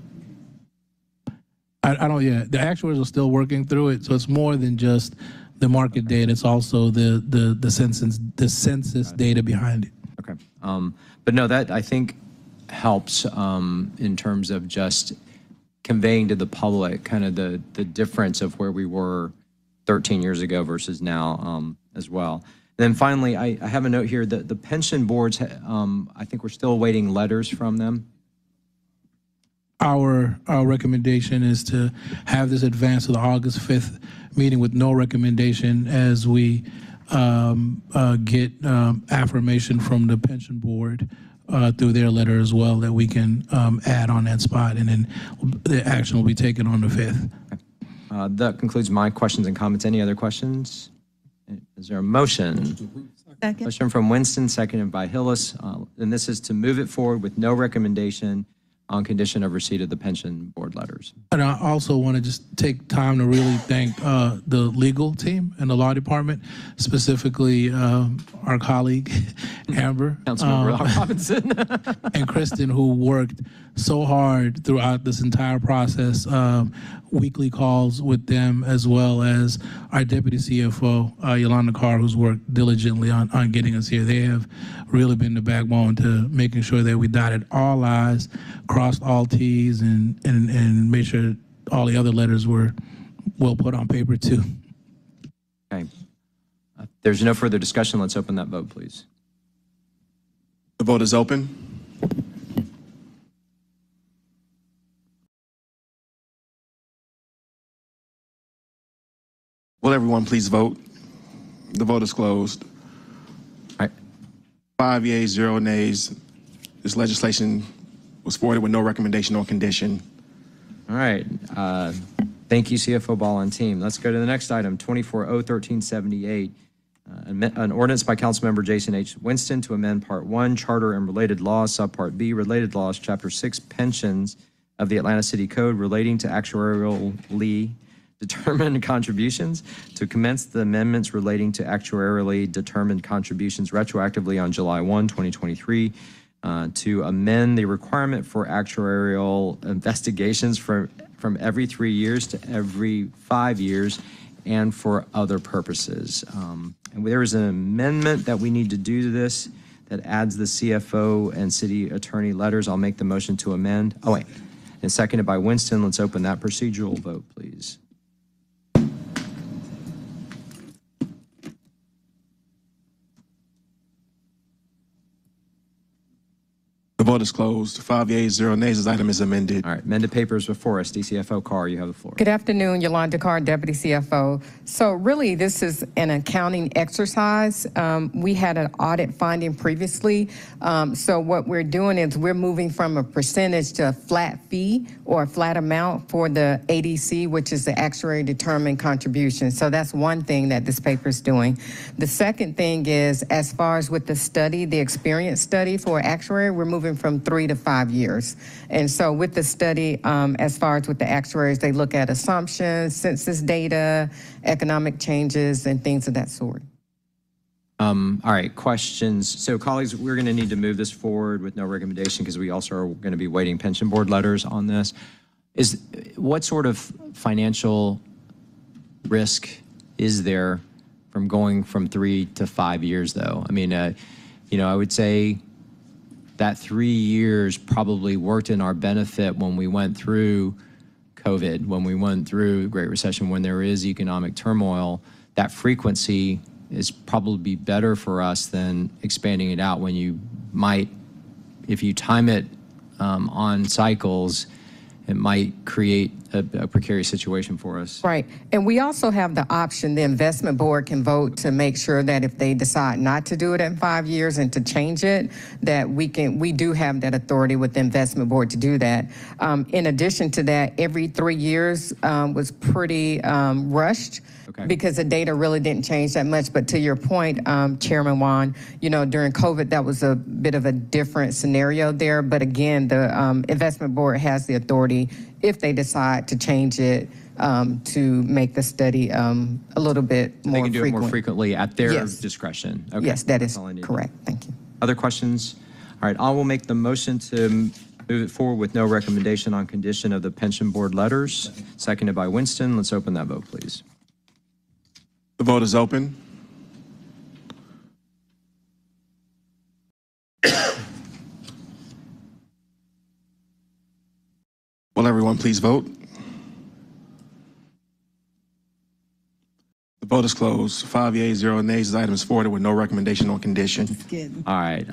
I don't, yeah, the actuaries are still working through it. So it's more than just the market data. It's also the census data behind it.
Okay. But no, that I think helps in terms of just conveying to the public kind of the difference of where we were 13 years ago versus now as well. And then finally, I have a note here that the pension boards, I think we're still awaiting letters from them.
Our recommendation is to have this advance to the August 5th meeting with no recommendation as we get affirmation from the pension board through their letter as well that we can add on that spot, and then the action will be taken on the 5th.
Okay. That concludes my questions and comments. Any other questions? Is there a motion?
Second.
Motion from Winston, seconded by Hillis. And this is to move it forward with no recommendation on condition of receipt of the pension board letters.
And I also want to just take time to really thank the legal team and the law department, specifically our colleague, Amber.
Councilmember Robinson.
And Kristen, who worked so hard throughout this entire process. Weekly calls with them, as well as our Deputy CFO, Yolanda Carr, who's worked diligently on getting us here. They have really been the backbone to making sure that we dotted all I's, crossed all T's, and made sure all the other letters were well put on paper too.
Okay. There's no further discussion. Let's open that vote, please.
The vote is open. Will everyone please vote? The vote is closed.
All right.
5 yeas, 0 nays. This legislation was forwarded with no recommendation on condition.
All right. Thank you, CFO Ball and team. Let's go to the next item, 24-01378. An ordinance by Councilmember Jason H. Winston to amend Part 1, Charter and Related Laws, Subpart B, Related Laws, Chapter 6, Pensions of the Atlanta City Code relating to actuarially determined contributions, to commence the amendments relating to actuarially determined contributions retroactively on July 1, 2023, to amend the requirement for actuarial investigations from every 3 years to every 5 years, and for other purposes. And there is an amendment that we need to do to this that adds the CFO and city attorney letters. I'll make the motion to amend. Oh, wait. And seconded by Winston. Let's open that procedural vote, please.
The vote is closed. 5 yeas, 0 nays. This item is amended.
All right, amended papers before us. DCFO Carr, you have the floor.
Good afternoon, Yolanda Carr, Deputy CFO. So really, this is an accounting exercise. We had an audit finding previously. So what we're doing is we're moving from a percentage to a flat fee or a flat amount for the ADC, which is the actuary determined contribution. So that's one thing that this paper is doing. The second thing is, as far as with the study, the experience study for actuary, we're moving from 3 to 5 years. And so with the study, as far as with the actuaries, they look at assumptions, census data, economic changes, and things of that sort.
All right, questions. So colleagues, we're going to need to move this forward with no recommendation because we also are going to be waiting pension board letters on this. What sort of financial risk is there from going from 3 to 5 years, though? I mean, I would say that 3 years probably worked in our benefit when we went through COVID, when we went through the Great Recession, when there is economic turmoil. That frequency is probably better for us than expanding it out when you might, if you time it on cycles, it might create a precarious situation for us.
Right. And we also have the option, the investment board can vote to make sure that if they decide not to do it in 5 years and to change it, that we do have that authority with the investment board to do that. In addition to that, every 3 years was pretty rushed.
Okay.
Because the data really didn't change that much. But to your point, Chairman Wan, during COVID, that was a bit of a different scenario there. But again, the investment board has the authority, if they decide to change it, to make the study a little bit more frequent.
They can do it more frequently at their
Yes.
discretion. Okay.
Yes, that
That's
is
all I need.
correct. Thank you.
Other questions? All right, I will make the motion to move it forward with no recommendation on condition of the pension board letters. Seconded by Winston. Let's open that vote, please.
The vote is open. Will everyone please vote? The vote is closed. 5 yeas, 0 nays. This item is forwarded with no recommendation on condition.
All right,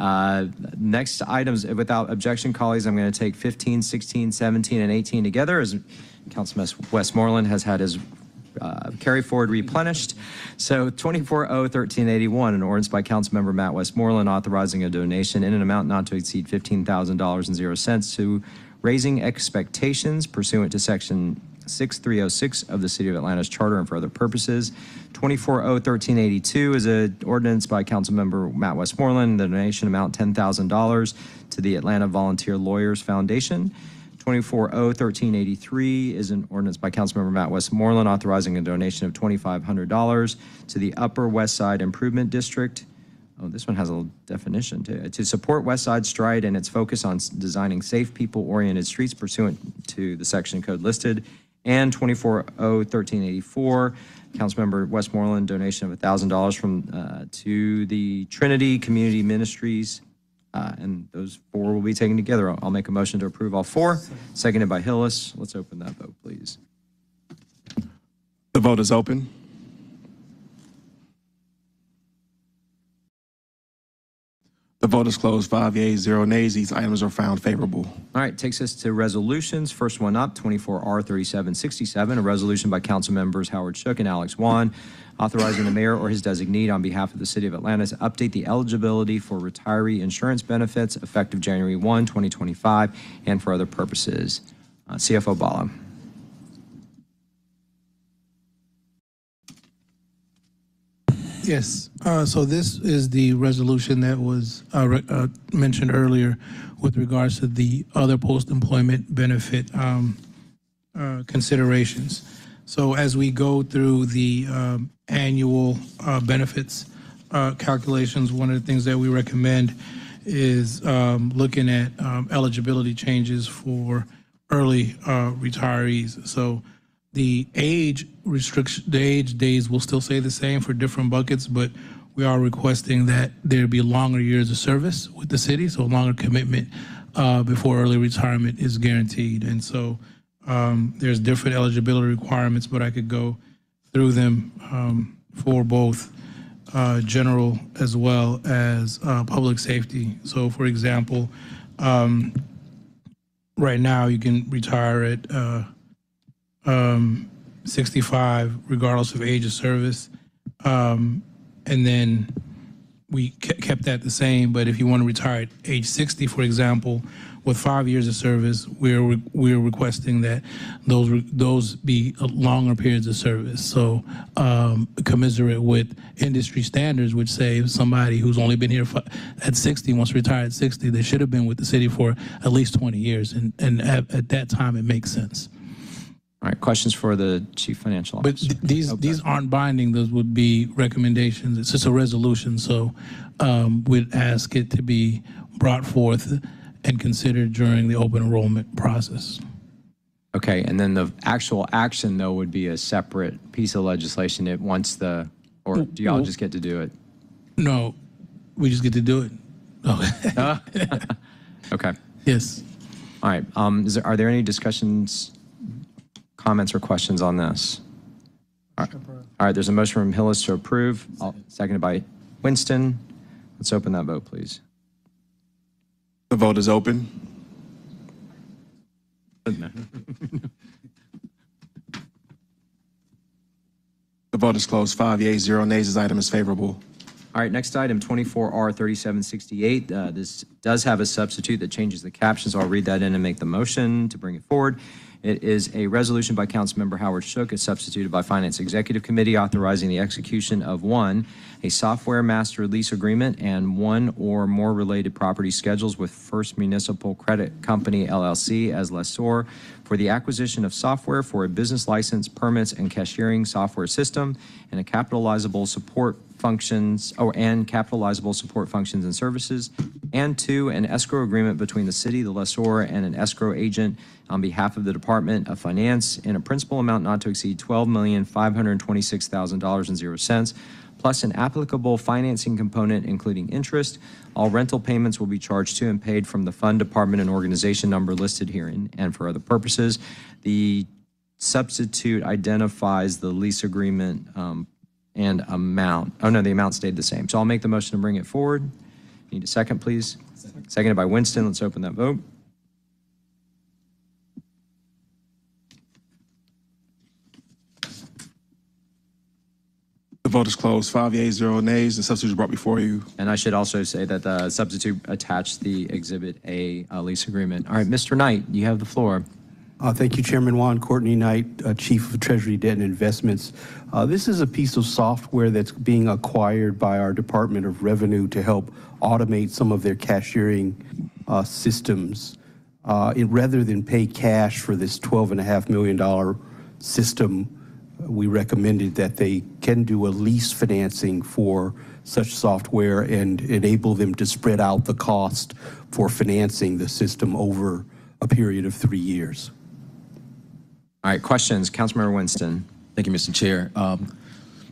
next items, without objection, colleagues, I'm going to take 15, 16, 17, and 18 together, as Councilman Westmoreland has had his carry forward replenished. So 24-0-1381, an ordinance by Councilmember Matt Westmoreland authorizing a donation in an amount not to exceed $15,000.00 to Raising Expectations pursuant to Section 6306 of the City of Atlanta's Charter and for other purposes. 24-0-1382 is an ordinance by Councilmember Matt Westmoreland, the donation amount $10,000 to the Atlanta Volunteer Lawyers Foundation. 24-0-1383 is an ordinance by Councilmember Matt Westmoreland authorizing a donation of $2,500 to the Upper West Side Improvement District. Oh, this one has a little definition to support West Side Stride and its focus on designing safe, people-oriented streets pursuant to the section code listed. And 24-0-1384, Councilmember Westmoreland donation of $1,000 from to the Trinity Community Ministries. And those four will be taken together. I'll make a motion to approve all four. Seconded by Hillis. Let's open that vote, please.
The vote is open. The vote is closed. 5 yeas, 0 nays. These items are found favorable.
All right, takes us to resolutions. First one up, 24-R-3767, a resolution by council members Howard Shook and Alex Wan, authorizing the mayor or his designee on behalf of the city of Atlanta to update the eligibility for retiree insurance benefits effective January 1, 2025, and for other purposes. CFO Bala.
Yes, so this is the resolution that was mentioned earlier with regards to the other post-employment benefit considerations. So as we go through the annual benefits calculations, one of the things that we recommend is looking at eligibility changes for early retirees. So the age restriction, the age days will still stay the same for different buckets, but we are requesting that there be longer years of service with the city, so longer commitment before early retirement is guaranteed. And so there's different eligibility requirements, but I could go through them for both general as well as public safety. So for example, right now you can retire at 65 regardless of age of service, and then we kept that the same. But if you want to retire at age 60, for example, with 5 years of service, we're requesting that those be longer periods of service. So commiserate with industry standards, which say if somebody who's only been here at 60 wants to retire at 60, they should have been with the city for at least 20 years, and at that time it makes sense.
All right, questions for the Chief Financial Officer?
But these aren't binding. Those would be recommendations. It's just a resolution, so we'd ask it to be brought forth and considered during the open enrollment process.
Okay, and then the actual action, though, would be a separate piece of legislation. It once or do y'all just get to do it?
No, we just get to do it.
Okay.
Yes.
All right. Are there any discussions, comments, or questions on this? All right. There's a motion from Hillis to approve, seconded by Winston. Let's open that vote, please.
The vote is open. vote is closed. 5 yeas, 0 nays. This item is favorable.
All right, next item, 24R3768. This does have a substitute that changes the caption, so I'll read that in and make the motion to bring it forward. It is a resolution by Councilmember Howard Shook, as substituted by Finance Executive Committee, authorizing the execution of 1, a software master lease agreement, and 1 or more related property schedules with First Municipal Credit Company, LLC, as lessor for the acquisition of software for a business license, permits, and cashiering software system, and a capitalizable support functions, and capitalizable support functions and services, and 2, an escrow agreement between the city, the lessor, and an escrow agent on behalf of the Department of Finance in a principal amount not to exceed $12,526,000.00, plus an applicable financing component including interest. All rental payments will be charged to and paid from the fund, department, and organization number listed herein and for other purposes. The substitute identifies the lease agreement and amount. Oh, no, the amount stayed the same. So I'll make the motion to bring it forward. Need a second, please? Seconded by Winston. Let's open that vote.
The vote is closed. 5 yeas, 0 nays. The substitute is brought before you.
And I should also say that the substitute attached the Exhibit A lease agreement. All right, Mr. Knight, you have the floor.
Thank you, Chairman Juan. Courtney Knight, Chief of Treasury, Debt and Investments. This is a piece of software that's being acquired by our Department of Revenue to help automate some of their cashiering systems. Rather than pay cash for this $12.5 million system, we recommended that they can do a lease financing for such software and enable them to spread out the cost for financing the system over a period of 3 years.
All right, questions? Councilmember Winston.
Thank you, Mr. Chair.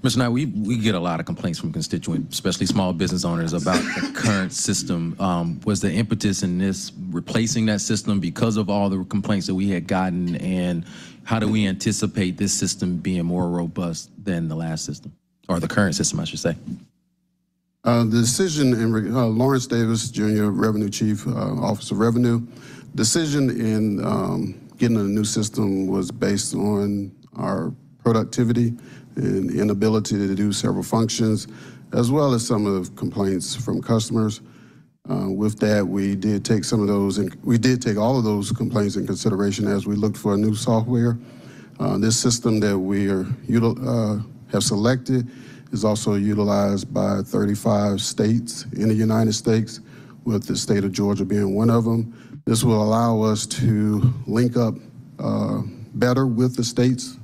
Mr. Knight, we get a lot of complaints from constituents, especially small business owners, about the current system. Was the impetus in this replacing that system because of all the complaints that we had gotten, and how do we anticipate this system being more robust than the last system, or the current system, I should say?
The decision in Lawrence Davis, Jr., Revenue Chief, Office of Revenue, decision in getting a new system was based on our productivity and inability to do several functions, as well as some of the complaints from customers. With that, we did take some of those, and we did take all of those complaints in consideration as we looked for a new software. This system that we have selected is also utilized by 35 states in the United States, with the state of Georgia being one of them. This will allow us to link up better with the states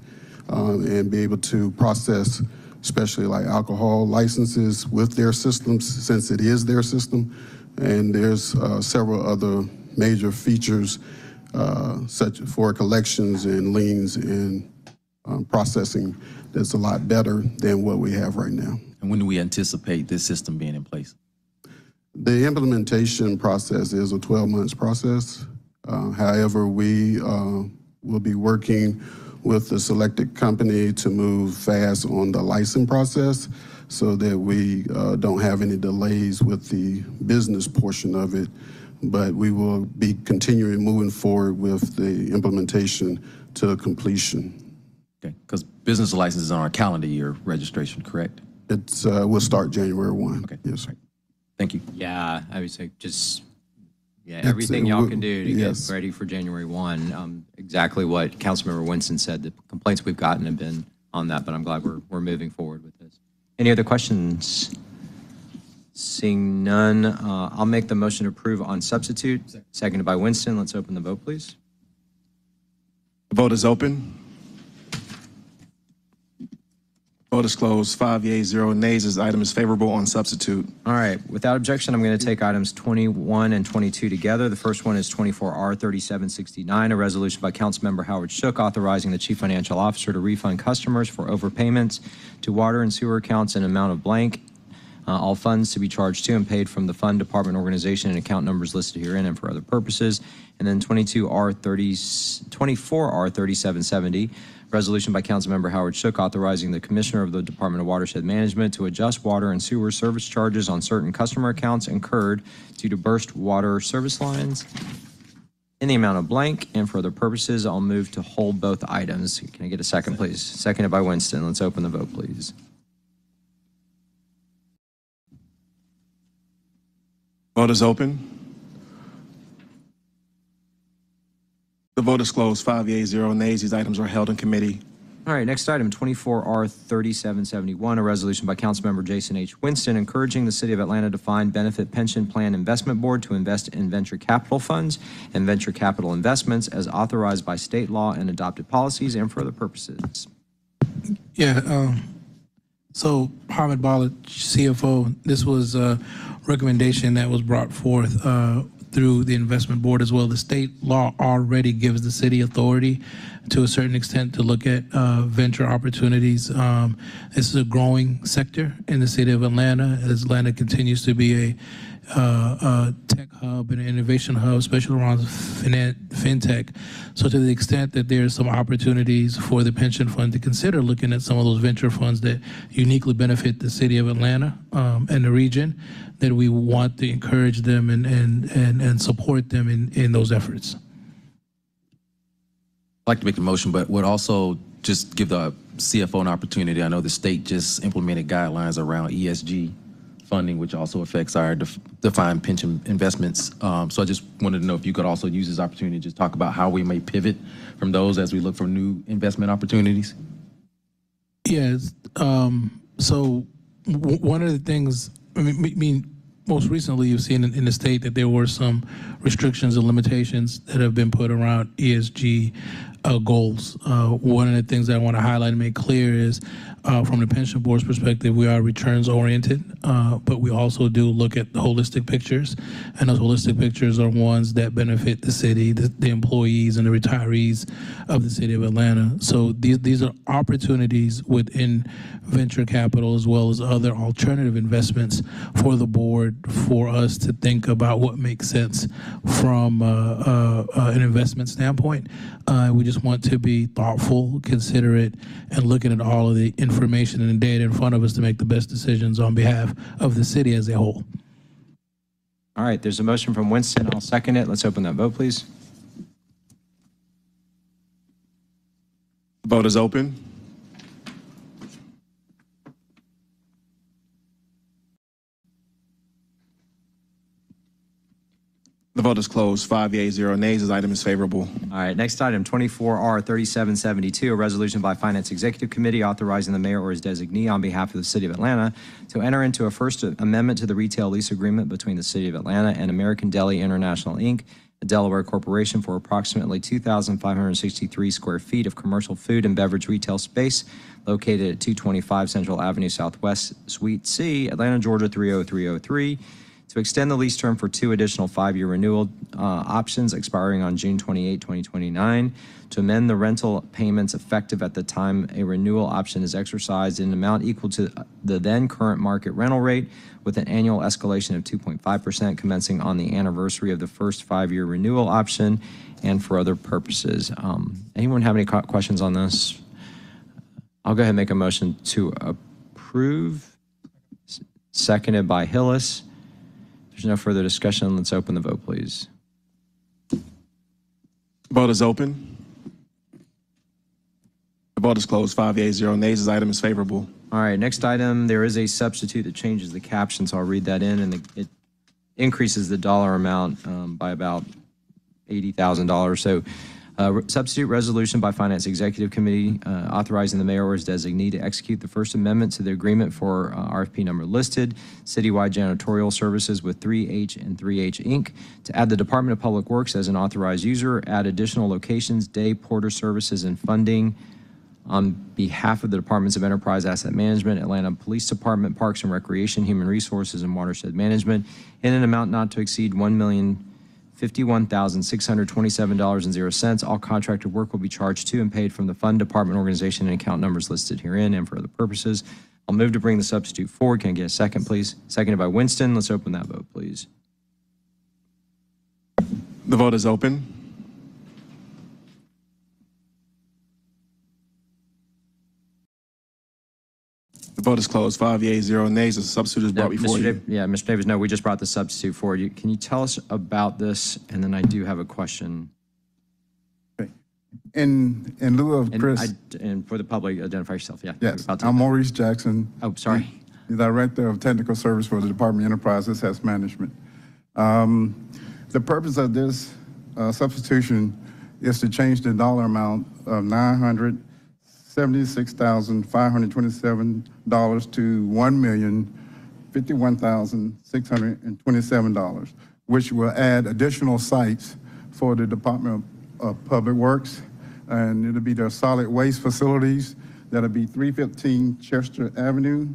and be able to process, especially like alcohol licenses with their systems, since it is their system. And there's several other major features such for collections and liens and processing that's a lot better than what we have right now.
And when do we anticipate this system being in place?
The implementation process is a 12-month process. However, we will be working with the selected company to move fast on the license process so that we don't have any delays with the business portion of it. But we will be continuing moving forward with the implementation to completion.
Okay, because business license is on our calendar year registration, correct?
It's will start January 1.
Okay.
Yes.
Right. Thank you.
Yeah, I would say just, everything y'all can do to
yes.
get ready for January 1. Exactly what Councilmember Winston said. The complaints we've gotten have been on that, but I'm glad we're moving forward with this. Any other questions? Seeing none, I'll make the motion to approve on substitute. Seconded by Winston. Let's open the vote, please.
The vote is open. Vote is closed. 5 yeas, 0 nays. This item is favorable on substitute.
All right. Without objection, I'm going to take items 21 and 22 together. The first one is 24R3769, a resolution by Councilmember Howard Shook authorizing the Chief Financial Officer to refund customers for overpayments to water and sewer accounts in amount of blank. All funds to be charged to and paid from the fund, department, organization, and account numbers listed herein and for other purposes. And then 24R3770, resolution by Councilmember Howard Shook authorizing the Commissioner of the Department of Watershed Management to adjust water and sewer service charges on certain customer accounts incurred due to burst water service lines. in the amount of blank, and for other purposes, I'll move to hold both items. Can I get a second, please? Seconded by Winston. Let's open the vote, please.
Vote is open. The vote is closed. 5 yeas, 0 nays. These items are held in committee.
All right, next item, 24R3771, a resolution by Councilmember Jason H. Winston encouraging the City of Atlanta Defined Benefit Pension Plan Investment Board to invest in venture capital funds and venture capital investments as authorized by state law and adopted policies and for other purposes.
Yeah, so Hamid Bala, CFO, this was a recommendation that was brought forth through the investment board as well. The state law already gives the city authority to a certain extent to look at venture opportunities. This is a growing sector in the city of Atlanta as Atlanta continues to be a tech hub and an innovation hub, especially around fintech. So to the extent that there's some opportunities for the pension fund to consider looking at some of those venture funds that uniquely benefit the city of Atlanta and the region, that we want to encourage them and support them in those efforts.
I'd like to make the motion, but would also just give the CFO an opportunity. I know the state just implemented guidelines around ESG funding, which also affects our defined pension investments. So I just wanted to know if you could also use this opportunity to just talk about how we may pivot from those as we look for new investment opportunities.
Yes. So one of the things, I mean, most recently you've seen in the state that there were some restrictions and limitations that have been put around ESG goals. One of the things that I want to highlight and make clear is from the pension board's perspective, we are returns oriented, but we also do look at the holistic pictures, and those holistic pictures are ones that benefit the city, the employees and the retirees of the city of Atlanta. So these are opportunities within venture capital as well as other alternative investments for the board for us to think about what makes sense from an investment standpoint. We just want to be thoughtful, considerate, and looking at all of the information and the data in front of us to make the best decisions on behalf of the city as a whole.
All right, there's a motion from Winston. I'll second it. Let's open that vote, please.
Vote is open. The vote is closed. 5 yeas, 0 nays. This item is favorable.
All right, next item, 24R3772, a resolution by Finance Executive Committee authorizing the mayor or his designee on behalf of the City of Atlanta to enter into a first amendment to the retail lease agreement between the City of Atlanta and American Deli International, Inc., a Delaware corporation, for approximately 2,563 square feet of commercial food and beverage retail space located at 225 Central Avenue Southwest, Suite C, Atlanta, Georgia 30303. To extend the lease term for 2 additional 5-year renewal options expiring on June 28, 2029, to amend the rental payments effective at the time a renewal option is exercised in an amount equal to the then current market rental rate with an annual escalation of 2.5% commencing on the anniversary of the first 5-year renewal option and for other purposes. Anyone have any questions on this? I'll go ahead and make a motion to approve, seconded by Hillis. There's no further discussion. Let's open the vote, please.
Vote is open. The vote is closed. 5 yeas, 0 nays. This item is favorable.
All right, next item, there is a substitute that changes the caption, so I'll read that in, and it increases the dollar amount by about $80,000. So substitute resolution by Finance Executive Committee authorizing the mayor or his designee to execute the First Amendment to the agreement for RFP number listed, citywide janitorial services with 3H and 3H Inc., to add the Department of Public Works as an authorized user, add additional locations, day porter services, and funding on behalf of the Departments of Enterprise Asset Management, Atlanta Police Department, Parks and Recreation, Human Resources, and Watershed Management in an amount not to exceed $1,051,627.00. All contracted work will be charged to and paid from the fund, department, organization, and account numbers listed herein and for other purposes. I'll move to bring the substitute forward. Can I get a second, please? Seconded by Winston. Let's open that vote, please.
The vote is open. The vote is closed. 5 yeas, 0 nays. The substitute is brought before you.
Mr. Davis, no, we just brought the substitute forward. Can you tell us about this? And then I do have a question.
In lieu of Chris.
And for the public, identify yourself. Yeah.
Yes, I'm Maurice Jackson.
Oh, sorry.
The Director of Technical Service for the Department of Enterprise Asset Management. The purpose of this substitution is to change the dollar amount of $976,527 to $1,051,627, which will add additional sites for the Department of Public Works, and it'll be their solid waste facilities. That'll be 315 Chester Avenue,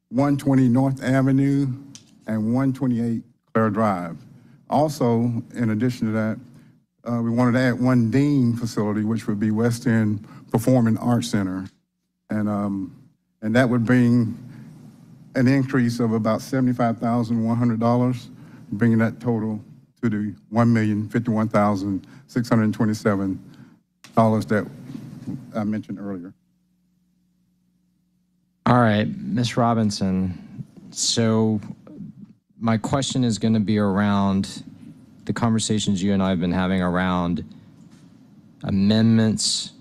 120 North Avenue, and 128 Clare Drive. Also, in addition to that, we wanted to add one Dean facility, which would be West End Performing Arts Center. And that would bring an increase of about $75,100, bringing that total to the $1,051,627 that I mentioned earlier.
All right, Ms. Robinson. So my question is going to be around the conversations you and I have been having around amendments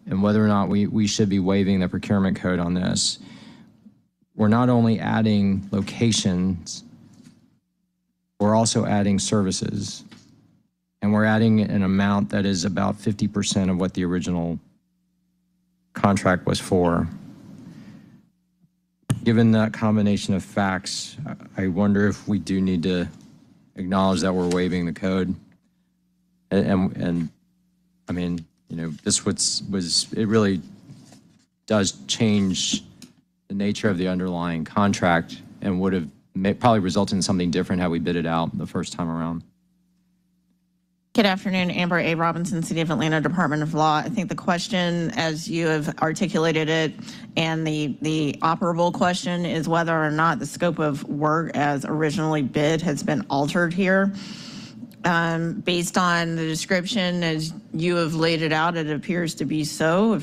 and whether or not we should be waiving the procurement code on this. We're not only adding locations, we're also adding services. And we're adding an amount that is about 50% of what the original contract was for. Given that combination of facts, I wonder if we do need to acknowledge that we're waiving the code. And I mean, you know, this it really does change the nature of the underlying contract and would have probably resulted in something different had we bid it out the first time around.
Good afternoon, Amber A. Robinson, City of Atlanta, Department of Law. I think the question, as you have articulated it, and the operable question is whether or not the scope of work as originally bid has been altered here. Based on the description as you have laid it out, it appears to be so.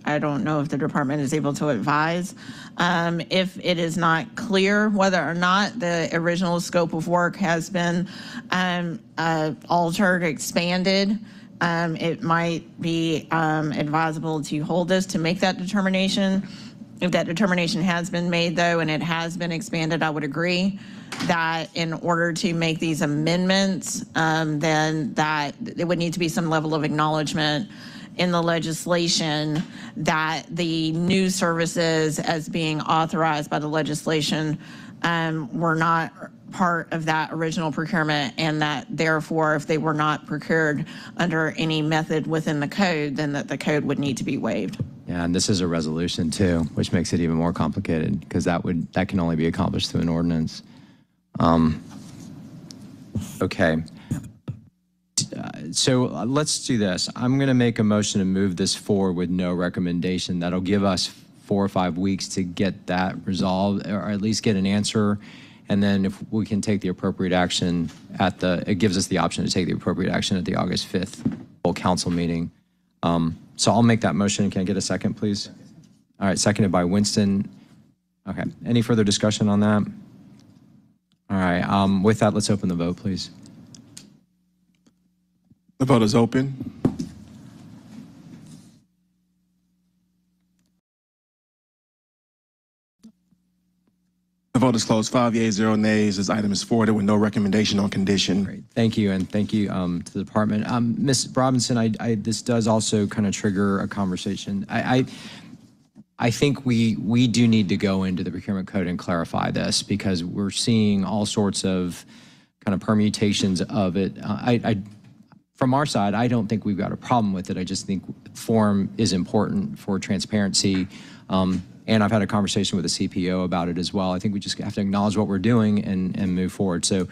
I don't know if the department is able to advise. If it is not clear whether or not the original scope of work has been altered, expanded, it might be advisable to hold this to make that determination. If that determination has been made, though, and it has been expanded, I would agree that in order to make these amendments, then that it would need to be some level of acknowledgement in the legislation that the new services as being authorized by the legislation were not part of that original procurement, and that therefore if they were not procured under any method within the code, then that the code would need to be waived.
Yeah, and this is a resolution too, which makes it even more complicated because that can only be accomplished through an ordinance. Okay. So let's do this. I'm going to make a motion to move this forward with no recommendation. That'll give us 4 or 5 weeks to get that resolved, or at least get an answer. And then if we can take the appropriate action it gives us the option to take the appropriate action at the August 5th full council meeting. So I'll make that motion. Can I get a second, please? All right, seconded by Winston. Okay, any further discussion on that? All right, with that, let's open the vote, please.
The vote is open. The vote is closed. 5 yeas, 0 nays. This item is forwarded with no recommendation on condition.
Great. Thank you, and thank you to the department. Ms. Robinson, this does also kind of trigger a conversation. I think we do need to go into the procurement code and clarify this because we're seeing all sorts of kind of permutations of it. From our side, I don't think we've got a problem with it. I just think form is important for transparency. And I've had a conversation with the CPO about it as well. I think we just have to acknowledge what we're doing and move forward. So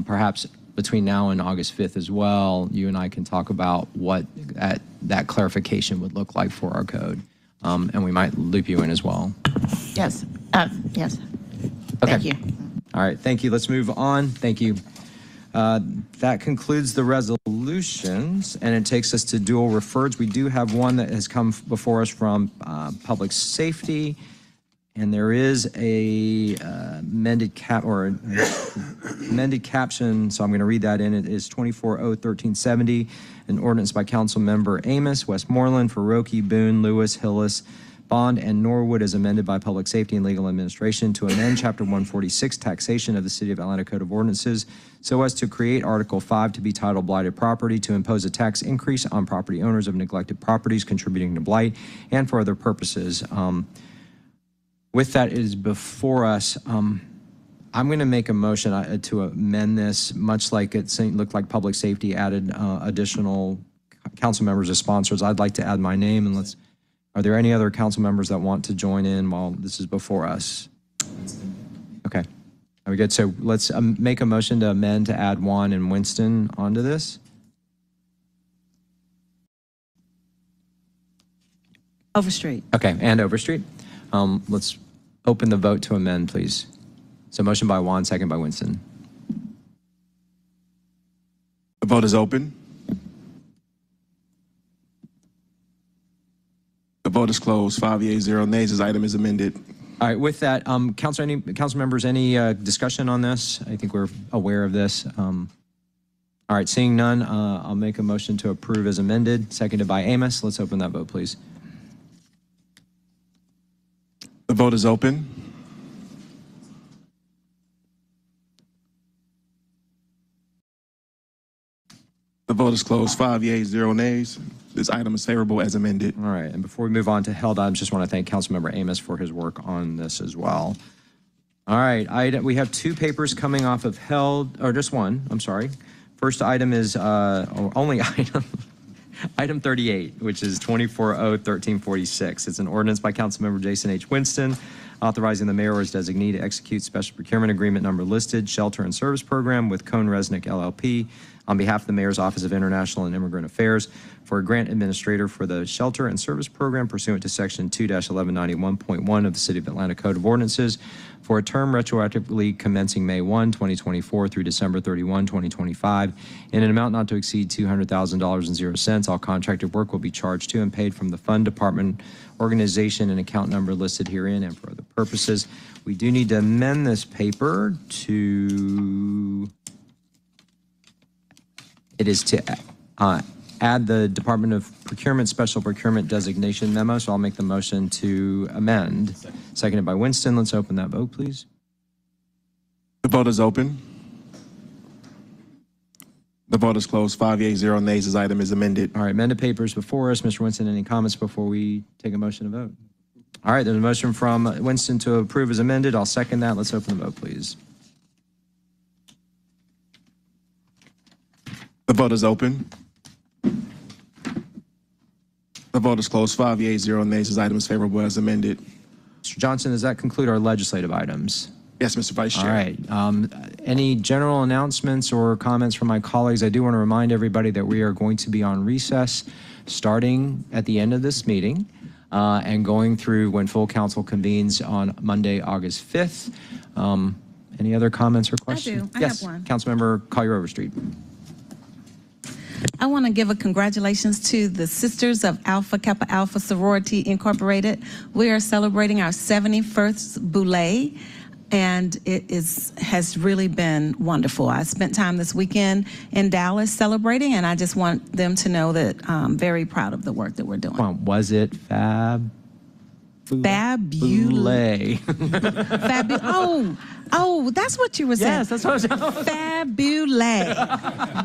perhaps between now and August 5th as well, you and I can talk about what that clarification would look like for our code. And we might loop you in as well.
Yes. Yes.
Okay.
Thank you.
All right. Thank you. Let's move on. Thank you. That concludes the resolutions, and it takes us to dual referreds. We do have one that has come before us from Public Safety. And there is a amended caption, so I'm going to read that in. It is 24-0-1370, an ordinance by Council Member Amos, Westmoreland, Faroki, Boone, Lewis, Hillis, Bond, and Norwood as amended by Public Safety and Legal Administration to amend Chapter 146, Taxation of the City of Atlanta Code of Ordinances, so as to create Article 5 to be titled Blighted Property, to impose a tax increase on property owners of neglected properties contributing to blight, and for other purposes. With that is before us, I'm going to make a motion to amend this, much like it looked like Public Safety added additional council members as sponsors. I'd like to add my name, and are there any other council members that want to join in while this is before us? Okay, are we good? So let's make a motion to amend to add Juan and Winston onto this.
Overstreet.
Okay, and Overstreet. Let's open the vote to amend, please. So motion by Juan, second by Winston.
The vote is open. The vote is closed. 5 yeas, 0 nays. This item is amended.
All right, with that, council members, any discussion on this? I think we're aware of this. All right, seeing none, I'll make a motion to approve as amended, seconded by Amos. Let's open that vote, please.
The vote is open. The vote is closed. 5 yeas, 0 nays. This item is favorable as amended.
All right, and before we move on to held items, just want to thank Councilmember Amos for his work on this as well. All right, we have two papers coming off of held, or just one, I'm sorry. First item is only item 38, which is 24-0-1346. It's an ordinance by Councilmember Jason H. Winston authorizing the mayor or his designee to execute special procurement agreement number listed shelter and service program with Cone Resnick LLP on behalf of the Mayor's Office of International and Immigrant Affairs for a grant administrator for the shelter and service program pursuant to section 2-1191.1 of the City of Atlanta Code of Ordinances for a term retroactively commencing May 1, 2024 through December 31, 2025 in an amount not to exceed $200,000.00. All contracted work will be charged to and paid from the fund, department, organization, and account number listed herein and for other purposes. We do need to amend this paper to... It is to add the Department of Procurement Special Procurement Designation memo, so I'll make the motion to amend. Seconded by Winston. Let's open that vote, please.
The vote is open. The vote is closed. 5 yeas, 0 nays. This item is amended.
All right, amended papers before us. Mr. Winston, any comments before we take a motion to vote? All right, there's a motion from Winston to approve as amended. I'll second that. Let's open the vote, please.
The vote is open. The vote is closed. 5 yeas, 0 nays. This item is favorable as amended.
Mr. Johnson, does that conclude our legislative items?
Yes, Mr. Vice Chair.
All right. Any general announcements or comments from my colleagues? I do want to remind everybody that we are going to be on recess starting at the end of this meeting and going through when full council convenes on Monday, August 5th. Any other comments or questions?
I have one.
Councilmember Collier Overstreet.
I want to give a congratulations to the Sisters of Alpha Kappa Alpha Sorority Incorporated. We are celebrating our 71st Boulay, and it has really been wonderful. I spent time this weekend in Dallas celebrating, and I just want them to know that I'm very proud of the work that we're doing.
Was it fabulous?
Oh, that's what you were saying.
Yes, that's what I was saying.
Fabulous.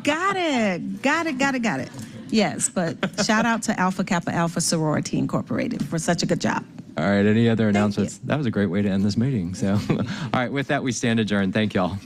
Got it. Yes, but shout out to Alpha Kappa Alpha Sorority Incorporated for such a good job.
All right, any other announcements? That was a great way to end this meeting. So, all right, with that, we stand adjourned. Thank y'all.